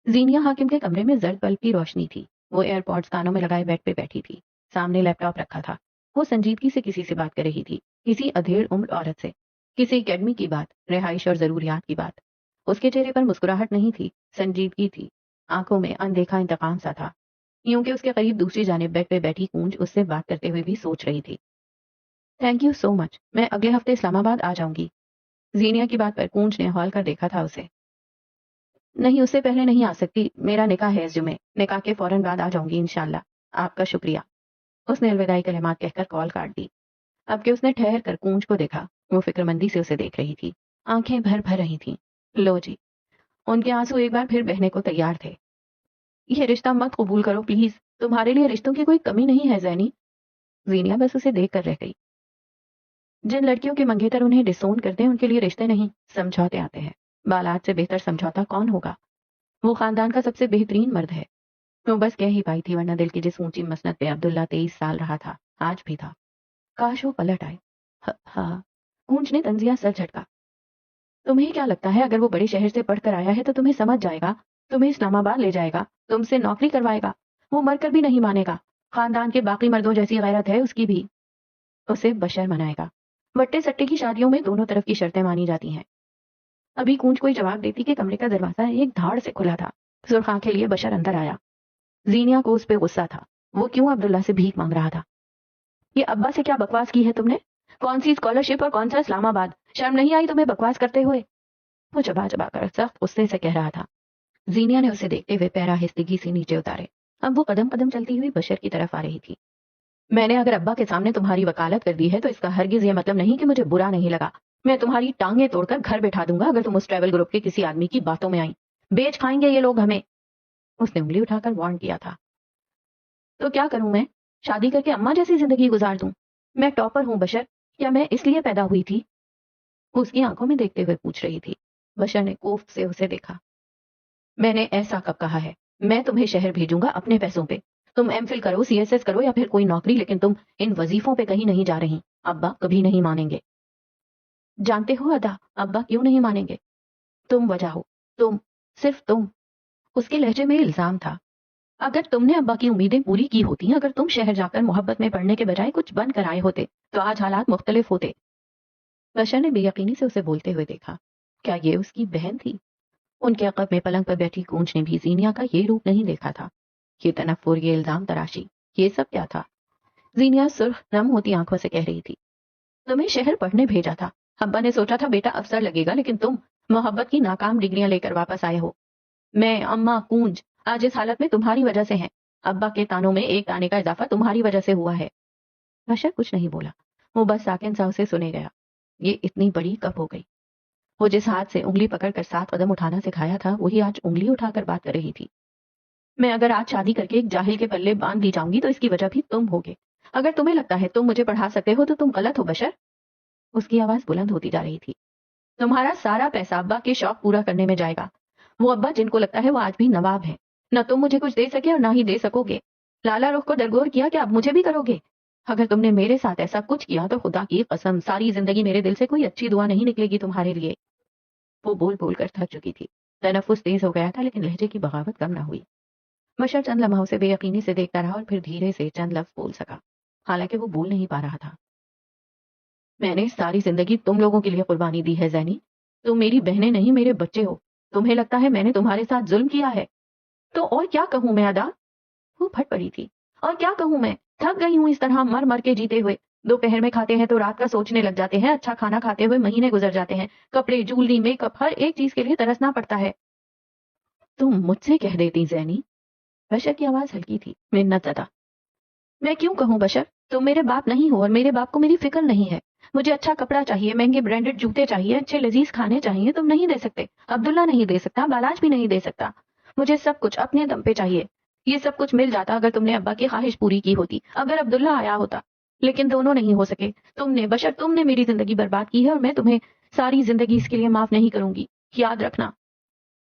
زینیا حاکم کے کمرے میں زرد بلب کی روشنی تھی. وہ ایئر پوڈز کانوں میں لگائے بیڈ پہ بیٹھی تھی. سامنے لیپ ٹاپ رکھا تھا. وہ سنجیدگی سے کسی سے بات کر رہی تھی، کسی ادھیڑ عمر عورت سے. کسی اکیڈمی کی بات، رہائش اور ضروریات کی بات. اس کے چہرے پر مسکراہٹ نہیں تھی، سنجیدگی تھی. آنکھوں میں اندیکھا انتقام سا تھا، یوں کہ اس کے قریب دوسری جانب بیڈ پہ بیٹھی کونج اس سے بات کرتے ہوئے بھی سوچ رہی تھی۔ تھینک یو سو مچ، میں اگلے ہفتے اسلام آباد آ جاؤں گی۔ زینیا کی بات پر کونج نے ہال کر دیکھا تھا اسے۔ نہیں، اس سے پہلے نہیں آ سکتی، میرا نکاح ہے اس جمعے، نکاح کے فوراً بعد آ جاؤں گی انشاءاللہ۔ آپ کا شکریہ۔ اس نے الوداعی کلمات کہہ کر کال کاٹ دی۔ اب کہ اس نے ٹھہر کر کونج کو دیکھا، وہ فکر مندی سے اسے دیکھ رہی تھی، آنکھیں بھر بھر رہی تھیں۔ لو جی، ان کے آنسو ایک بار پھر بہنے کو تیار تھے۔ یہ رشتہ مت قبول کرو پلیز، تمہارے لیے رشتوں کی کوئی کمی نہیں ہے زینی۔ زینیا بس اسے دیکھ کر رہ گئی۔ جن لڑکیوں کے منگیتر انہیں ڈسون کرتے ہیں ان کے لیے رشتے نہیں، سمجھوتے آتے ہیں۔ بالات سے بہتر سمجھوتا کون ہوگا؟ وہ خاندان کا سب سے بہترین مرد ہے۔ وہ بس کہہ ہی پائی تھی، ورنہ دل کی جس اونچی مسند پہ عبداللہ 23 سال رہا تھا، آج بھی تھا۔ کاش وہ پلٹ آئے۔ ہاں، کونج نے تنزیہ سر جھٹکا۔ تمہیں کیا لگتا ہے اگر وہ بڑے شہر سے پڑھ کر آیا ہے تو تمہیں سمجھ جائے گا، تمہیں اسلام آباد لے جائے گا، تم سے نوکری کروائے گا؟ وہ مر کر بھی نہیں مانے گا۔ خاندان کے باقی مردوں جیسی غیرت ہے اس کی بھی۔ اسے بشر منائے گا۔ وٹے سٹے کی شادیوں میں دونوں طرف کی شرطیں مانی جاتی ہیں۔ ابھی کونج کوئی جواب دیتی کہ کمرے کا دروازہ ایک دھاڑ سے کھلا تھا۔ سرخ آنکھیں لیے بشر اندر آیا۔ زینیا کو اس پہ غصہ تھا، وہ کیوں عبداللہ سے بھیک مانگ رہا تھا؟ یہ ابا سے کیا بکواس کی ہے تم نے؟ کون سی اسکالرشپ اور کون سا اسلام آباد؟ شرم نہیں آئی تمہیں بکواس کرتے ہوئے؟ وہ چبا چبا کر سخت غصے سے کہہ رہا تھا۔ زینیا نے اسے دیکھتے ہوئے پیر آہستگی سے نیچے اتارے۔ اب وہ قدم قدم چلتی ہوئی بشر کی طرف آ رہی تھی۔ میں نے اگر ابا کے سامنے تمہاری وکالت کر دی ہے تو اس کا ہرگز یہ مطلب نہیں کہ مجھے برا نہیں لگا۔ میں تمہاری ٹانگیں توڑ کر گھر بٹھا دوں گا اگر تم اس ٹریول گروپ کے کسی آدمی کی باتوں میں آئیں۔ بیچ کھائیں گے یہ لوگ ہمیں۔ اس نے انگلی اٹھا کر وارن کیا تھا۔ تو کیا کروں میں؟ شادی کر کے اماں جیسی زندگی گزار دوں؟ میں ٹاپر ہوں بشر، کیا میں اس لیے پیدا ہوئی تھی؟ اس کی آنکھوں میں دیکھتے ہوئے پوچھ رہی تھی۔ بشر نے کوفت سے اسے دیکھا۔ میں نے ایسا کب کہا ہے؟ میں تمہیں شہر بھیجوں گا اپنے پیسوں پہ، تم ایم فل کرو، سی ایس ایس کرو یا پھر کوئی نوکری، لیکن تم ان وظیفوں پہ کہیں نہیں جا رہی۔ ابا کبھی نہیں مانیں گے۔ جانتے ہو ادا، ابا کیوں نہیں مانیں گے؟ تم وجہ ہو، تم، صرف تم۔ اس کے لہجے میں الزام تھا۔ اگر تم نے ابا کی امیدیں پوری کی ہوتی، اگر تم شہر جا کر محبت میں پڑھنے کے بجائے کچھ بن کر آئے ہوتے تو آج حالات مختلف ہوتے۔ بشر نے بے یقینی سے اسے بولتے ہوئے دیکھا۔ کیا یہ اس کی بہن تھی؟ ان کے عقب میں پلنگ پر بیٹھی کونج نے بھی زینیا کا یہ روپ نہیں دیکھا تھا۔ یہ تنفر، یہ الزام تراشی، یہ سب کیا تھا؟ زینیا سرخ نم ہوتی آنکھوں سے کہہ رہی تھی، تمہیں شہر پڑھنے بھیجا تھا، ابا نے سوچا تھا بیٹا افسر لگے گا، لیکن تم محبت کی ناکام ڈگریاں لے کر واپس آئے ہو۔ میں، اماں، کونج آج اس حالت میں تمہاری وجہ سے ہیں۔ ابا کے تانوں میں ایک تانے کا اضافہ تمہاری وجہ سے ہوا ہے۔ بشر کچھ نہیں بولا، وہ بس ساکن سا اسے سنے گیا۔ یہ اتنی بڑی کب ہو گئی؟ وہ جس ہاتھ سے انگلی پکڑ کر 7 قدم اٹھانا سکھایا تھا وہی آج انگلی اٹھا کر بات کر رہی تھی۔ میں اگر آج شادی کر کے ایک جاہل کے پلے باندھ دی جاؤں گی تو اس کی وجہ بھی تم ہوگے۔ اگر تمہیں لگتا ہے تم مجھے پڑھا سکتے ہو تو تم غلط ہو بشر۔ اس کی آواز بلند ہوتی جا رہی تھی۔ تمہارا سارا پیسہ ابا کے شوق پورا کرنے میں جائے گا۔ وہ ابا جن کو لگتا ہے وہ آج بھی نواب ہیں، نہ تم مجھے کچھ دے سکے اور نہ ہی دے سکو گے۔ لالا رخ کو درگور کیا کہ اب مجھے بھی کرو گے؟ اگر تم نے میرے ساتھ ایسا کچھ کیا تو خدا کی قسم ساری زندگی میرے دل سے کوئی اچھی دعا نہیں نکلے گی تمہارے لیے۔ وہ بول بول کر تھک چکی تھی، تنفس تیز ہو گیا تھا لیکن لہجے کی بغاوت کم نہ ہوئی۔ بشر چند لمحوں سے بے یقینی سے دیکھتا رہا اور پھر دھیرے سے چند لفظ بول سکا، حالانکہ وہ بول نہیں پا رہا تھا۔ میں نے ساری زندگی تم لوگوں کے لیے قربانی دی ہے زینی، تم میری بہنیں نہیں میرے بچے ہو۔ تمہیں لگتا ہے میں نے تمہارے ساتھ ظلم کیا ہے؟ تو اور کیا کہوں میں ادا؟ وہ پھٹ پڑی تھی۔ اور کیا کہوں میں؟ تھک گئی ہوں اس طرح مر مر کے جیتے ہوئے۔ دوپہر میں کھاتے ہیں تو رات کا سوچنے لگ جاتے ہیں، اچھا کھانا کھاتے ہوئے مہینے گزر جاتے ہیں، کپڑے، جولری، میک اپ، ہر ایک چیز کے لیے ترسنا پڑتا ہے۔ تم مجھ سے کہہ دیتی زینی۔ بشر کی آواز ہلکی تھی، منت زدہ۔ میں کیوں کہوں بشر؟ تم میرے باپ نہیں ہو اور میرے باپ کو میری فکر نہیں ہے۔ مجھے اچھا کپڑا چاہیے، مہنگے برانڈڈ جوتے چاہیے، اچھے لذیذ کھانے چاہیے، تم نہیں دے سکتے، عبداللہ نہیں دے سکتا، بالاج بھی نہیں دے سکتا۔ مجھے سب کچھ اپنے دم پہ چاہیے۔ یہ سب کچھ مل جاتا اگر تم نے ابا کی خواہش پوری کی ہوتی، اگر عبداللہ آیا ہوتا، لیکن دونوں نہیں ہو سکے۔ تم نے بشر، تم نے میری زندگی برباد کی ہے اور میں تمہیں ساری زندگی اس کے لیے معاف نہیں کروں گی، یاد رکھنا۔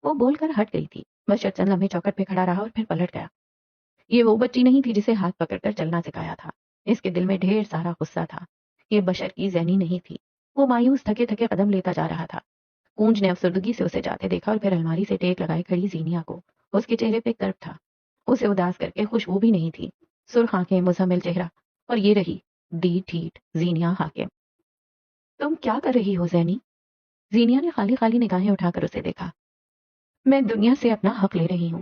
وہ بول کر ہٹ گئی تھی۔ بشر چند لمحے چوکٹ پہ کھڑا رہا اور پھر پلٹ گیا۔ یہ وہ بچی نہیں تھی جسے ہاتھ پکڑ کر چلنا سکھایا تھا۔ اس کے دل میں ڈھیر سارا غصہ تھا۔ یہ بشر کی زینی نہیں تھی۔ وہ مایوس تھکے تھکے قدم لیتا جا رہا تھا۔ کونج نے افسردگی سے اسے جاتے دیکھا اور پھر الماری سے ٹیک لگائے کھڑی زینیا کو۔ اس کے چہرے پہ کرب تھا، اسے اداس کر کے خوشبو بھی نہیں تھی۔ سرخ آنکھیں، مزمل چہرہ، اور یہ رہی دی ٹھیٹ زینیا حاکم۔ تم کیا کر رہی ہو زینی؟ زینیا نے خالی خالی نگاہیں اٹھا کر اسے دیکھا۔ میں دنیا سے اپنا حق لے رہی ہوں،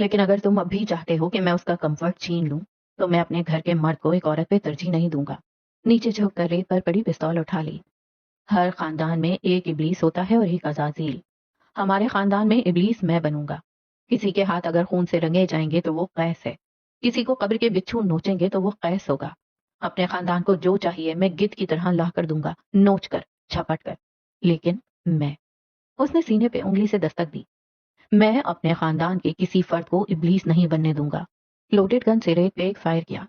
لیکن اگر تم اب بھی چاہتے ہو کہ میں اس کا کمفرٹ چھین لوں تو میں اپنے گھر کے مرد کو ایک عورت پہ ترجیح نہیں دوں گا۔ نیچے جھک کر ریت پر پڑی پستول اٹھا لی۔ ہر خاندان میں ایک ابلیس ہوتا ہے اور ایک عزازیل۔ ہمارے خاندان میں ابلیس میں بنوں گا۔ کسی کے ہاتھ اگر خون سے رنگے جائیں گے تو وہ قیس ہے، کسی کو قبر کے بچھو نوچیں گے تو وہ قیس ہوگا۔ اپنے خاندان کو جو چاہیے میں گدھ کی طرح لا کر دوں گا، نوچ کر، جھپٹ کر۔ لیکن میں، اس نے سینے پہ انگلی سے دستک دی، میں اپنے خاندان کے کسی فرد کو ابلیس نہیں بننے دوں گا۔ لوڈڈ گن سے ریت پہ ایک فائر کیا،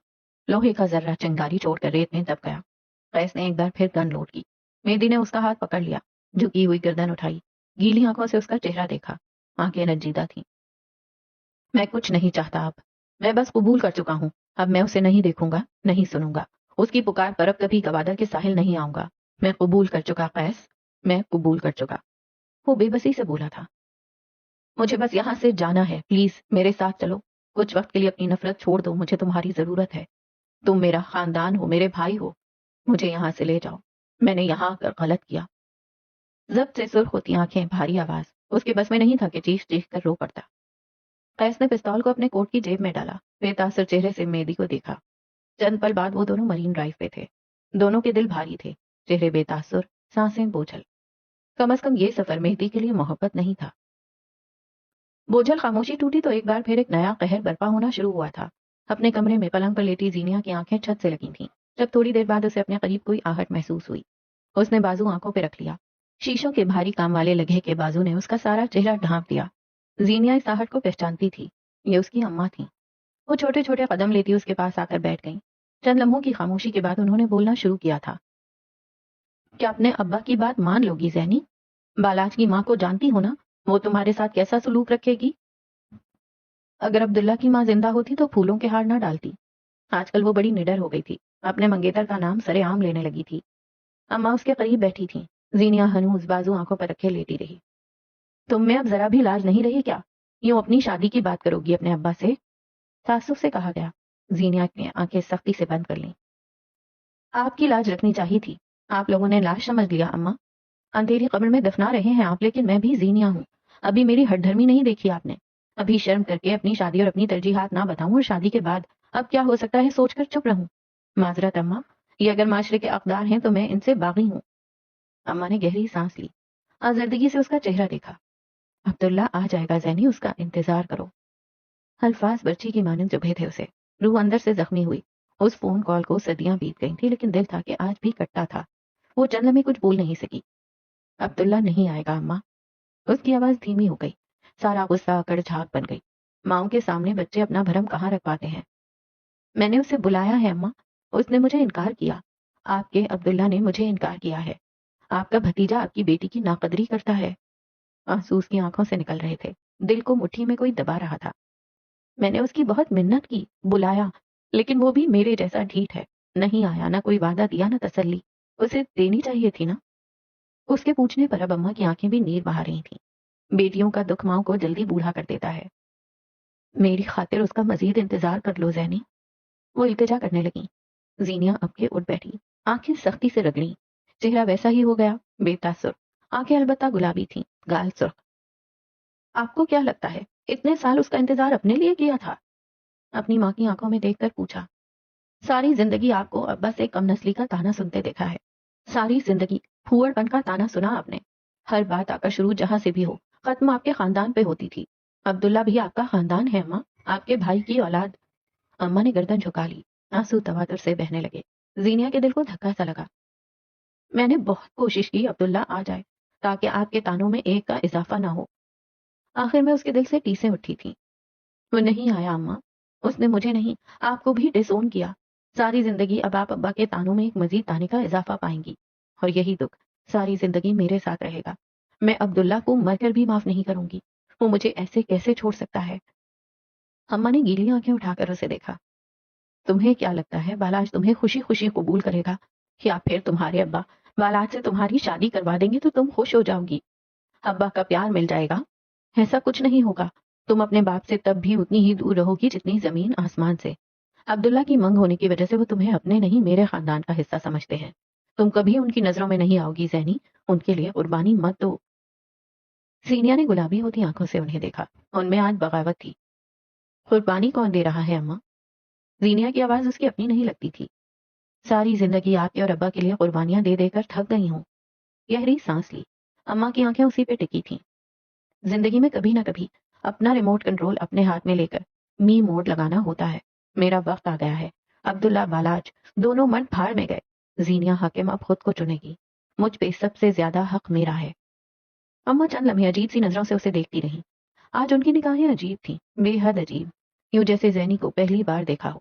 لوہے کا ذرہ چنگاری چھوڑ کر ریت میں دب گیا۔ قیس نے ایک بار پھر گن لوڈ کی۔ مہدی نے اس کا ہاتھ پکڑ لیا، جھکی ہوئی گردن اٹھائی، گیلی آنکھوں سے اس کا چہرہ دیکھا، آنکھیں رنجیدہ تھیں۔ میں کچھ نہیں چاہتا اب، میں بس قبول کر چکا ہوں۔ اب میں اسے نہیں دیکھوں گا، نہیں سنوں گا، اس کی پکار پر اب کبھی گوادر کے ساحل نہیں آؤں گا۔ میں قبول کر چکا قیس، میں قبول کر چکا۔ وہ بے بسی سے بولا تھا، مجھے بس یہاں سے جانا ہے، پلیز میرے ساتھ چلو، کچھ وقت کے لیے اپنی نفرت چھوڑ دو، مجھے تمہاری ضرورت ہے، تم میرا خاندان ہو، میرے بھائی ہو، مجھے یہاں سے لے جاؤ، میں نے یہاں آ کر غلط کیا۔ ضبط سے سرخ ہوتی آنکھیں، بھاری آواز، اس کے بس میں نہیں تھا کہ چیخ چیخ کر رو پڑتا۔ قیس نے پستول کو اپنے کوٹ کی جیب میں ڈالا، بے تاثر چہرے سے مہدی کو دیکھا۔ چند پل بعد وہ دونوں مرین ڈرائیو پہ تھے، دونوں کے دل بھاری تھے، چہرے بے تاثر، سانسیں بوجھل۔ کم از کم یہ سفر مہدی کے لیے محبت نہیں تھا۔ بوجھل خاموشی ٹوٹی تو ایک بار پھر ایک نیا قہر برپا ہونا شروع ہوا تھا۔ اپنے کمرے میں پلنگ پر لیٹی زینیا کی آنکھیں چھت سے لگی تھیں، جب تھوڑی دیر بعد اسے اپنے قریب کوئی آہٹ محسوس ہوئی۔ اس نے بازو آنکھوں پہ رکھ لیا، شیشوں کے بھاری کام والے لگے کے بازو نے اس کا سارا چہرہ ڈھانپ دیا۔ زینیا اس آہٹ کو پہچانتی تھی، یہ اس کی اماں تھیں۔ وہ چھوٹے چھوٹے قدم لیتی اس کے پاس آ کر بیٹھ گئیں۔ چند لمحوں کی خاموشی کے بعد انہوں نے بولنا شروع کیا تھا، کیا اپنے ابا کی بات مان لو گی زینی؟ بالاج کی ماں کو جانتی ہو نا، وہ تمہارے ساتھ کیسا سلوک رکھے گی؟ اگر عبداللہ کی ماں زندہ ہوتی تو پھولوں کے ہار نہ ڈالتی۔ آج کل وہ بڑی نڈر ہو گئی تھی، اپنے منگیتر کا نام سرے عام لینے لگی تھی۔ اماں اس کے قریب بیٹھی تھیں، زینیا ہنوز بازو آنکھوں پر رکھے لیٹی رہی۔ تم میں اب ذرا بھی لاج نہیں رہی کیا؟ یوں اپنی شادی کی بات کرو گی اپنے ابا سے؟ تعصب سے کہا گیا۔ زینیا نے آنکھیں سختی سے بند کر لیں۔ آپ کی لاج رکھنی چاہیے تھی، آپ لوگوں نے لاش سمجھ لیا اماں۔ اندھیری قبر میں دفنا رہے ہیں آپ، لیکن میں بھی زینیا ہوں، ابھی میری ہٹ دھرمی نہیں دیکھی آپ نے۔ ابھی شرم کر کے اپنی شادی اور اپنی ترجیحات نہ بتاؤں، اور شادی کے بعد اب کیا ہو سکتا ہے سوچ کر چپ رہوں۔ معذرت اماں، یہ اگر معاشرے کے اقدار ہیں تو میں ان سے باغی ہوں۔ اماں نے گہری سانس لی، آزردگی سے اس کا چہرہ دیکھا۔ عبداللہ آ جائے گا زینی، اس کا انتظار کرو۔ الفاظ برچی کی مانند چبھے تھے اسے، روح اندر سے زخمی ہوئی۔ اس فون کال کو صدیاں بیت گئی تھی، لیکن دل تھا کہ آج بھی کٹتا تھا۔ وہ چند لمحے کچھ بول نہیں سکی۔ عبداللہ نہیں آئے گا اماں۔ اس کی آواز دھیمی ہو گئی، سارا غصہ اکڑ جھاگ بن گئی۔ ماؤں کے سامنے بچے اپنا بھرم کہاں رکھ پاتے ہیں؟ میں نے اسے بلایا ہے اماں، اس نے مجھے انکار کیا۔ آپ کے عبداللہ نے مجھے انکار کیا ہے۔ آپ کا بھتیجا آپ کی بیٹی کی ناقدری کرتا ہے۔ آنسو اس کی آنکھوں سے نکل رہے تھے، دل کو مٹھی میں کوئی دبا رہا تھا۔ میں نے اس کی بہت منت کی، بلایا، لیکن وہ بھی میرے جیسا ڈھیٹ ہے، نہیں آیا، نہ کوئی وعدہ دیا، نہ تسلی۔ اسے دینی چاہیے تھی نا۔ اس کے پوچھنے پر اب اماں کی آنکھیں بھی نیر بہا رہی تھیں۔ بیٹیوں کا دکھ ماؤں کو جلدی بوڑھا کر دیتا ہے۔ میری خاطر اس کا مزید انتظار کر لو زینی، وہ التجا کرنے لگی۔ زینیا اب کے اٹھ بیٹھی، آنکھیں سختی سے رگڑیں، چہرہ ویسا ہی ہو گیا، بے تاثر، آنکھیں البتہ گلابی تھیں، گال سرخ۔ آپ کو کیا لگتا ہے اتنے سال اس کا انتظار اپنے لیے کیا تھا؟ اپنی ماں کی آنکھوں میں دیکھ کر پوچھا۔ ساری زندگی آپ کو ابا سے کم نسلی کا تانا سنتے دیکھا ہے، ساری زندگی پھوڑ پن کا تانا سنا آپ نے۔ ہر بات آ کر شروع جہاں سے بھی ہو، ختم آپ کے خاندان پہ ہوتی تھی۔ عبداللہ بھی آپ کا خاندان ہے اماں، آپ کے بھائی کی اولاد۔ اماں نے گردن جھکا لی، آنسو تواتر سے بہنے لگے۔ زینیا کے دل کو دھکا سا لگا۔ میں نے بہت کوشش کی عبداللہ آ جائے، تاکہ آپ کے تانوں میں ایک کا اضافہ نہ ہو۔ آخر میں اس کے دل سے ٹیسیں اٹھی تھیں۔ وہ نہیں آیا اماں، اس نے مجھے نہیں، آپ کو بھی ڈسون کیا۔ ساری زندگی اب آپ ابا کے تانوں میں ایک مزید تانے کا اضافہ پائیں گی، اور یہی دکھ ساری زندگی میرے ساتھ رہے گا۔ میں عبداللہ کو مر کر بھی معاف نہیں کروں گی، وہ مجھے ایسے کیسے چھوڑ سکتا ہے؟ اماں نے گیلی آنکھیں اٹھا کر اسے دیکھا۔ تمہیں کیا لگتا ہے بالاج تمہیں خوشی خوشی قبول کرے گا، یا پھر تمہارے ابا بالاج سے تمہاری شادی کروا دیں گے تو تم خوش ہو جاؤ گی، ابا کا پیار مل جائے گا؟ ایسا کچھ نہیں ہوگا۔ تم اپنے باپ سے تب بھی اتنی ہی دور رہو گی جتنی زمین آسمان سے۔ عبداللہ کی منگ ہونے کی وجہ سے وہ تمہیں اپنے نہیں میرے خاندان کا حصہ سمجھتے ہیں۔ تم کبھی ان کی نظروں میں نہیں آؤ گی زینی، ان کے لیے قربانی مت دو۔ زینیا نے گلابی ہوتی آنکھوں سے انہیں دیکھا، ان میں آج بغاوت تھی۔ قربانی کون دے رہا ہے اماں؟ زینیا کی آواز اس کی اپنی نہیں لگتی تھی. ساری زندگی آپ کے اور ابا کے لیے قربانیاں دے دے کر تھک گئی ہوں. گہری سانس لی. اماں کی آنکھیں اسی پہ ٹکی تھیں. زندگی میں کبھی نہ کبھی اپنا ریموٹ کنٹرول اپنے ہاتھ میں لے کر می موڈ لگانا ہوتا ہے. میرا وقت آ گیا ہے. عبداللہ بالاج دونوں من پھاڑ میں گئے. زینیا حاکم اب خود کو چنے گی. مجھ پہ سب سے زیادہ حق میرا ہے. اماں چند لمحے عجیب سی نظروں سے اسے دیکھتی رہیں. آج ان کی نگاہیں عجیب تھیں, بے حد عجیب, یوں جیسے زینی کو پہلی بار دیکھا ہو.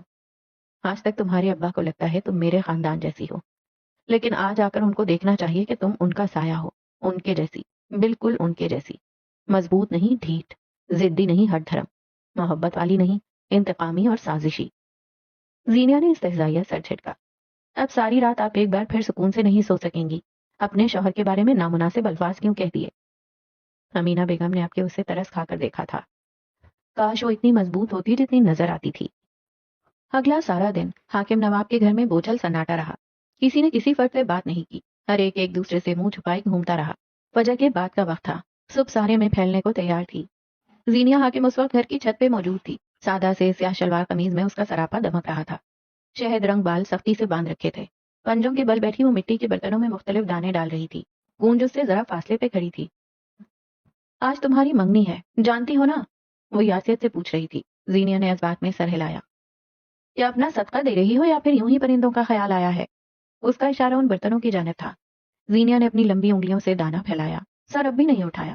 آج تک تمہارے ابا کو لگتا ہے تم میرے خاندان جیسی ہو, لیکن آج آ کر ان کو دیکھنا چاہیے کہ تم ان کا سایہ ہو, ان کے جیسی, بالکل ان کے جیسی. مضبوط نہیں ڈھیٹ, ضدی نہیں ہٹ دھرم, محبت والی نہیں انتقامی اور سازشی. زینیا نے استہزائیہ سر جھٹکا. اب ساری رات آپ ایک بار پھر سکون سے نہیں سو سکیں گی. اپنے شوہر کے بارے میں نامناسب الفاظ کیوں کہہ دیے؟ امینہ بیگم نے آپ کے اسے ترس کھا کر دیکھا تھا. کاش وہ اتنی مضبوط ہوتی جتنی نظر آتی تھی. اگلا سارا دن حاکم نواب کے گھر میں بوجھل سناٹا رہا. کسی نے کسی فرد سے بات نہیں کی. ہر ایک دوسرے سے منہ چھپائے گھومتا رہا. فجر کے بعد کا وقت تھا. صبح سارے میں پھیلنے کو تیار تھی. زینیا حاکم اس وقت گھر کی چھت پہ موجود تھی. سادہ سے سیاہ شلوار قمیض میں اس کا سراپا دمک رہا تھا. شہد رنگ بال سختی سے باندھ رکھے تھے. پنجوں کے بل بیٹھی وہ مٹی کے برتنوں میں مختلف دانے ڈال رہی تھی. گونج اس سے ذرا فاصلے پہ کھڑی تھی. آج تمہاری منگنی ہے, جانتی ہو نا؟ وہ یاسیت سے پوچھ رہی تھی. زینیا نے اس بات میں سر ہلایا. کیا اپنا صدقہ دے رہی ہو یا پھر یوں ہی پرندوں کا خیال آیا ہے؟ اس کا اشارہ ان برتنوں کی جانب تھا. زینیا نے اپنی لمبی انگلیوں سے دانا پھیلایا. سر اب بھی نہیں اٹھایا.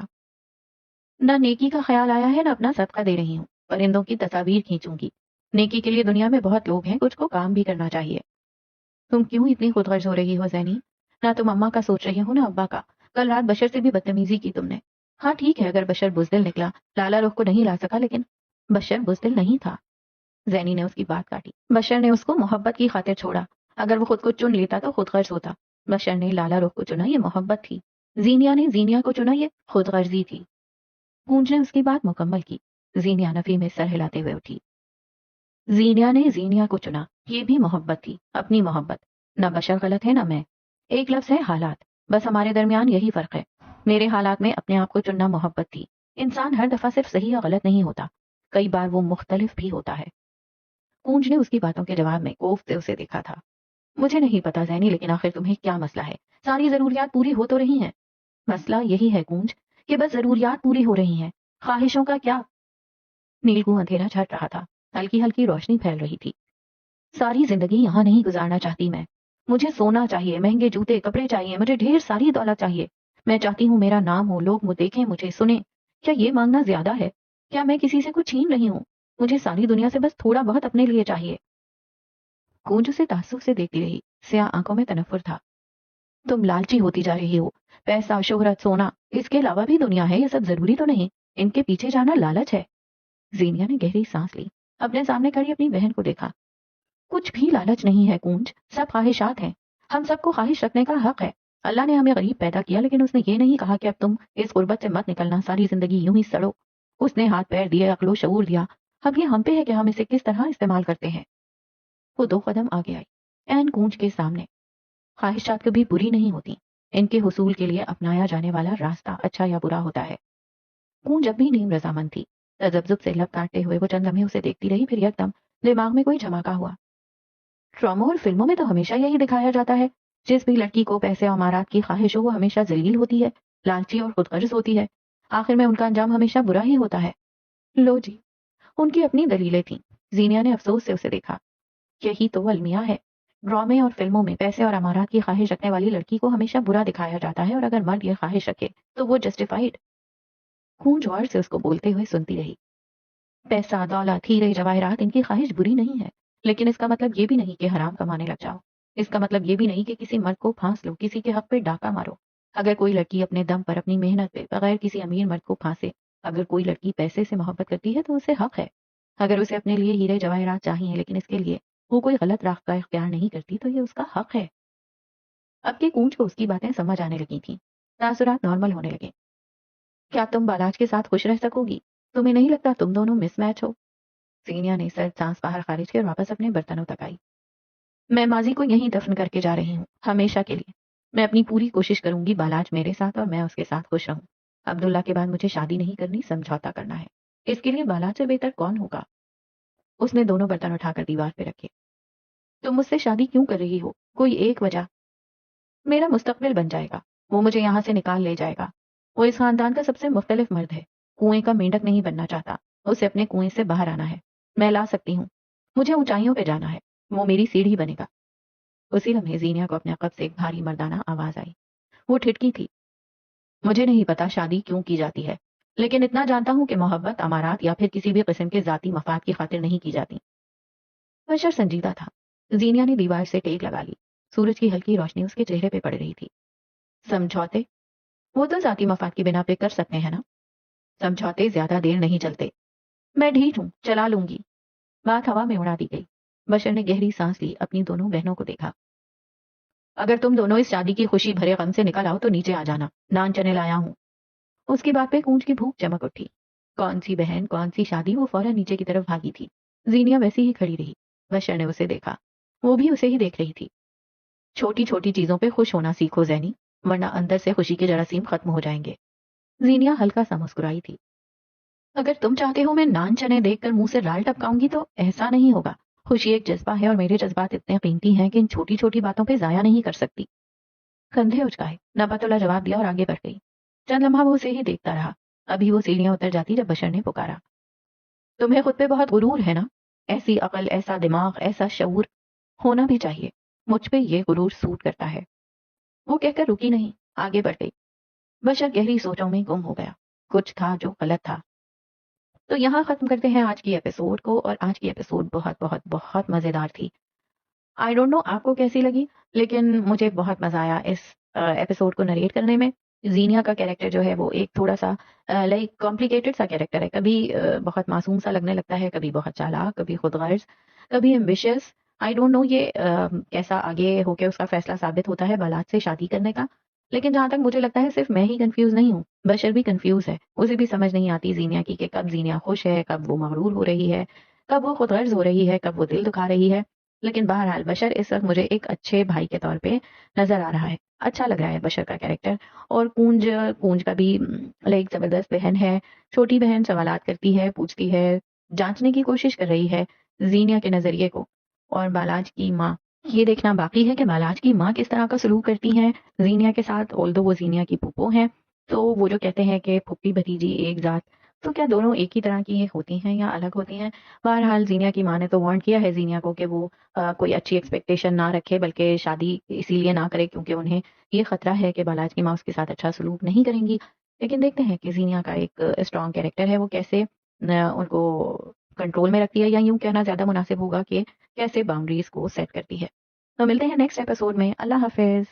نہ نیکی کا خیال آیا ہے نہ اپنا صدقہ دے رہی ہوں. پرندوں کی تصاویر کھینچوں گی. نیکی کے لیے دنیا میں بہت لوگ ہیں, کچھ کو کام بھی کرنا چاہیے. تم کیوں اتنی خود غرض ہو رہی ہو زینی؟ نہ تم اماں کا سوچ رہی ہو نہ ابا کا. کل رات بشر سے بھی بدتمیزی کی تم نے. ہاں ٹھیک ہے, اگر بشر بزدل نکلا, لالا رخ کو نہیں لا سکا, لیکن بشر بزدل نہیں تھا. زینی نے اس کی بات کاٹی. بشر نے اس کو محبت کی خاطر چھوڑا. اگر وہ خود کو چن لیتا تو خود غرض ہوتا. بشر نے لالا رخ کو چنا, یہ محبت تھی. زینیا نے زینیا کو چنا, یہ خود غرضی تھی. گونج نے اس کی بات مکمل کی. زینیا نفی میں سر ہلاتے ہوئے اٹھی. زینیا نے زینیا کو چنا, یہ بھی محبت تھی, اپنی محبت. نہ بشر غلط ہے نہ میں. ایک لفظ ہے حالات. بس ہمارے درمیان یہی فرق ہے. میرے حالات میں اپنے آپ کو چننا محبت تھی. انسان ہر دفعہ صرف صحیح یا غلط نہیں ہوتا, کئی بار وہ مختلف بھی ہوتا ہے. گونج نے اس کی باتوں کے جواب میں کوف سے اسے دیکھا تھا. مجھے نہیں پتا زینی, لیکن آخر تمہیں کیا مسئلہ ہے؟ ساری ضروریات پوری ہو تو رہی ہیں. مسئلہ یہی ہے گونج کہ بس ضروریات پوری ہو رہی ہیں, خواہشوں کا کیا؟ نیلگوں اندھیرا چھٹ رہا تھا. ہلکی ہلکی روشنی پھیل رہی تھی. ساری زندگی یہاں نہیں گزارنا چاہتی میں. مجھے سونا چاہیے, مہنگے جوتے کپڑے چاہیے, مجھے ڈھیر ساری دولت چاہیے. میں چاہتی ہوں میرا نام ہو, لوگ دیکھیں, مجھے سنیں. کیا یہ مانگنا زیادہ ہے؟ کیا میں کسی سے کچھ چھین رہی ہوں؟ مجھے ساری دنیا سے بس تھوڑا بہت اپنے لیے چاہیے. گونج اسے تعصب سے دیکھتی رہی. سیاہ آنکھوں میں تنفر تھا. تم لالچی ہوتی جا رہی ہو. پیسہ, شہرت, سونا, اس کے علاوہ بھی دنیا ہے, یہ سب ضروری تو نہیں. ان کے پیچھے جانا لالچ ہے. زینیا نے گہری سانس لی. اپنے سامنے کھڑی اپنی بہن کو دیکھا. کچھ بھی لالچ نہیں ہے گونج, سب خواہشات ہیں. ہم سب کو خواہش رکھنے کا حق ہے. اللہ نے ہمیں غریب پیدا کیا, لیکن اس نے یہ نہیں کہا کہ اب تم اس غربت سے مت نکلنا, ساری زندگی یوں ہی سڑو. اس نے ہاتھ پیر دیے, عقل و شعور دیا. اب یہ ہم پہ ہے کہ ہم اسے کس طرح استعمال کرتے ہیں. وہ 2 قدم آگے آئی, عین گونج کے سامنے. خواہشات کبھی بری نہیں ہوتی. ان کے حصول کے لیے اپنایا جانے والا راستہ اچھا یا برا ہوتا ہے. گونج اب بھی نیم رضامند تھی. تذبذب سے لب کاٹتے ہوئے وہ چند لمحے اسے دیکھتی رہی, پھر یکدم دماغ میں کوئی جھماکا ہوا. ڈراموں اور فلموں میں تو ہمیشہ یہی دکھایا جاتا ہے. جس بھی لڑکی کو پیسے اور امارات کی خواہش ہو, وہ ہمیشہ ذلیل ہوتی ہے, لالچی اور خود غرض ہوتی ہے. آخر میں ان کا انجام ہمیشہ برا ہی ہوتا ہے. لو جی, ان کی اپنی دلیلیں تھیں. زینیا نے افسوس سے اسے دیکھا. یہی تو المیہ ہے. ڈرامے اور فلموں میں پیسے اور امارات کی خواہش رکھنے والی لڑکی کو ہمیشہ برا دکھایا جاتا ہے, اور اگر مرد یہ خواہش رکھے تو وہ جسٹیفائڈ. گونج غور سے اس کو بولتے ہوئے سنتی رہی. پیسہ, دولت, ہیرے جواہرات, ان کی خواہش بری نہیں ہے, لیکن اس کا مطلب یہ بھی نہیں کہ حرام کمانے لگ جاؤ. اس کا مطلب یہ بھی نہیں کہ کسی مرد کو پھانس لو, کسی کے حق پہ ڈاکہ مارو. اگر کوئی لڑکی اپنے دم پر, اپنی محنت پہ, بغیر کسی امیر مرد کو پھانسے, اگر کوئی لڑکی پیسے سے محبت کرتی ہے تو اسے حق ہے. اگر اسے اپنے لیے ہیرے جواہرات چاہیے, لیکن اس کے لیے وہ کوئی غلط راہ کا اختیار نہیں کرتی, تو یہ اس کا حق ہے. اب کے گونج کو اس کی باتیں سمجھ آنے لگی تھیں. تاثرات نارمل ہونے لگے. کیا تم بالاج کے ساتھ خوش رہ سکو گی؟ تمہیں نہیں لگتا تم دونوں مس میچ ہو؟ زینیا نے سرد سانس باہر خارج کی اور واپس اپنے برتنوں تک آئی. میں ماضی کو یہیں دفن کر کے جا رہی ہوں, ہمیشہ کے لیے. میں اپنی پوری کوشش کروں گی بالاج میرے ساتھ اور میں اس کے ساتھ خوش رہوں. عبداللہ کے بعد مجھے شادی نہیں کرنی, سمجھوتا کرنا ہے. اس کے لیے بالاج سے بہتر کون ہوگا؟ اس نے دونوں برتن اٹھا کر دیوار پہ رکھے. تم مجھ سے شادی کیوں کر رہی ہو؟ کوئی ایک وجہ؟ میرا مستقبل بن جائے گا. وہ مجھے یہاں سے نکال لے جائے گا. وہ اس خاندان کا سب سے مختلف مرد ہے. کنویں کا مینڈک نہیں بننا چاہتا. اسے اپنے کنویں سے باہر آنا ہے. میں لا سکتی ہوں. مجھے اونچائیوں پہ جانا ہے. وہ میری سیڑھی بنے گا. اسی لمحے زینیا کو اپنے عقب سے ایک بھاری مردانہ آواز آئی. وہ ٹھٹکی تھی. مجھے نہیں پتا شادی کیوں کی جاتی ہے، لیکن اتنا جانتا ہوں کہ محبت، امارات یا پھر کسی بھی قسم کے ذاتی مفاد کی خاطر نہیں کی جاتی. بشر سنجیدہ تھا. زینیا نے دیوار سے ٹیک لگا لی. سورج کی ہلکی روشنی اس کے چہرے پہ پڑ رہی تھی. سمجھوتے؟ وہ تو ذاتی مفاد کی بنا پہ کر سکتے ہیں نا. سمجھوتے زیادہ دیر نہیں چلتے. میں ڈھیٹ ہوں، چلا لوں گی. بات ہوا میں اڑا دی گئی. بشر نے گہری سانس لی. اپنی دونوں بہنوں کو دیکھا. اگر تم دونوں اس شادی کی خوشی بھرے غم سے نکل آؤ تو نیچے آ جانا. نان چنے لایا ہوں. اس کی بات پہ کونج کی بھوک چمک اٹھی. کون سی بہن، کون سی شادی؟ وہ فوراً نیچے کی طرف بھاگی تھی. زینیا ویسی ہی کھڑی رہی. بشر نے اسے دیکھا. وہ بھی اسے ہی دیکھ رہی تھی. چھوٹی چھوٹی چیزوں پہ خوش ہونا سیکھو زینی، ورنہ اندر سے خوشی کے جراثیم ختم ہو جائیں گے. زینیا ہلکا سا مسکرائی تھی. اگر تم چاہتے ہو میں نان چنے دیکھ کر منہ سے لال ٹپکاؤں گی تو ایسا نہیں ہوگا. خوشی ایک جذبہ ہے اور میرے جذبات اتنے قیمتی ہیں کہ ان چھوٹی چھوٹی باتوں پہ ضائع نہیں کر سکتی. کندھے اچکائے. نبات اللہ جواب دیا اور آگے بڑھ گئی. چند لمحہ وہ اسے ہی دیکھتا رہا. ابھی وہ سیڑھیاں اتر جاتی جب بشر نے پکارا. تمہیں خود پہ بہت غرور ہے نا؟ ایسی عقل، ایسا دماغ، ایسا شعور ہونا بھی چاہیے. مجھ پہ یہ غرور سوٹ کرتا ہے. وہ کہہ کر رکی نہیں، آگے بڑھ گئی. بشر گہری سوچوں میں گم ہو گیا. کچھ تھا جو غلط تھا. تو یہاں ختم کرتے ہیں آج کی ایپیسوڈ کو، اور آج کی ایپیسوڈ بہت بہت بہت مزیدار تھی. آئی ڈونٹ نو آپ کو کیسی لگی، لیکن مجھے بہت مزہ آیا اس ایپیسوڈ کو نریٹ کرنے میں. زینیا کا کیریکٹر جو ہے وہ ایک تھوڑا سا لائک کمپلیکیٹڈ سا کیریکٹر ہے. کبھی بہت معصوم سا لگنے لگتا ہے، کبھی بہت چالاک، کبھی خود غرض، کبھی ایمبیشیس. آئی ڈونٹ نو یہ کیسا آگے ہو کے اس کا فیصلہ ثابت ہوتا ہے بالات سے شادی کرنے کا. لیکن جہاں تک مجھے لگتا ہے صرف میں ہی کنفیوز نہیں ہوں، بشر بھی کنفیوز ہے. اسے بھی سمجھ نہیں آتی زینیا کی کہ کب زینیا خوش ہے، کب وہ مغرور ہو رہی ہے، کب وہ خود غرض ہو رہی ہے، کب وہ دل دکھا رہی ہے. لیکن بہرحال بشر اس وقت مجھے ایک اچھے بھائی کے طور پہ نظر آ رہا ہے. اچھا لگ رہا ہے بشر کا کیریکٹر. اور کونج کا بھی لائک زبردست بہن ہے. چھوٹی بہن سوالات کرتی ہے، پوچھتی ہے، جانچنے کی کوشش کر رہی ہے زینیا کے نظریے کو. اور بالاج کی ماں، یہ دیکھنا باقی ہے کہ بالاج کی ماں کس طرح کا سلوک کرتی ہیں زینیا کے ساتھ. آلدو وہ زینیا کی پھوپھو ہیں، تو وہ جو کہتے ہیں کہ پھوپھی بھتیجی ایک ذات، تو کیا دونوں ایک ہی طرح کی ہوتی ہیں یا الگ ہوتی ہیں؟ بہرحال زینیا کی ماں نے تو وارن کیا ہے زینیا کو کہ وہ کوئی اچھی ایکسپیکٹیشن نہ رکھے، بلکہ شادی اسی لیے نہ کرے کیونکہ انہیں یہ خطرہ ہے کہ بالاج کی ماں اس کے ساتھ اچھا سلوک نہیں کریں گی. لیکن دیکھتے ہیں کہ زینیا کا ایک اسٹرانگ کیریکٹر ہے، وہ کیسے ان کو کنٹرول میں رکھتی ہے، یا یوں کہنا زیادہ مناسب ہوگا کہ کیسے باؤنڈریز کو سیٹ کرتی ہے. تو ملتے ہیں نیکسٹ ایپیسوڈ میں. اللہ حافظ.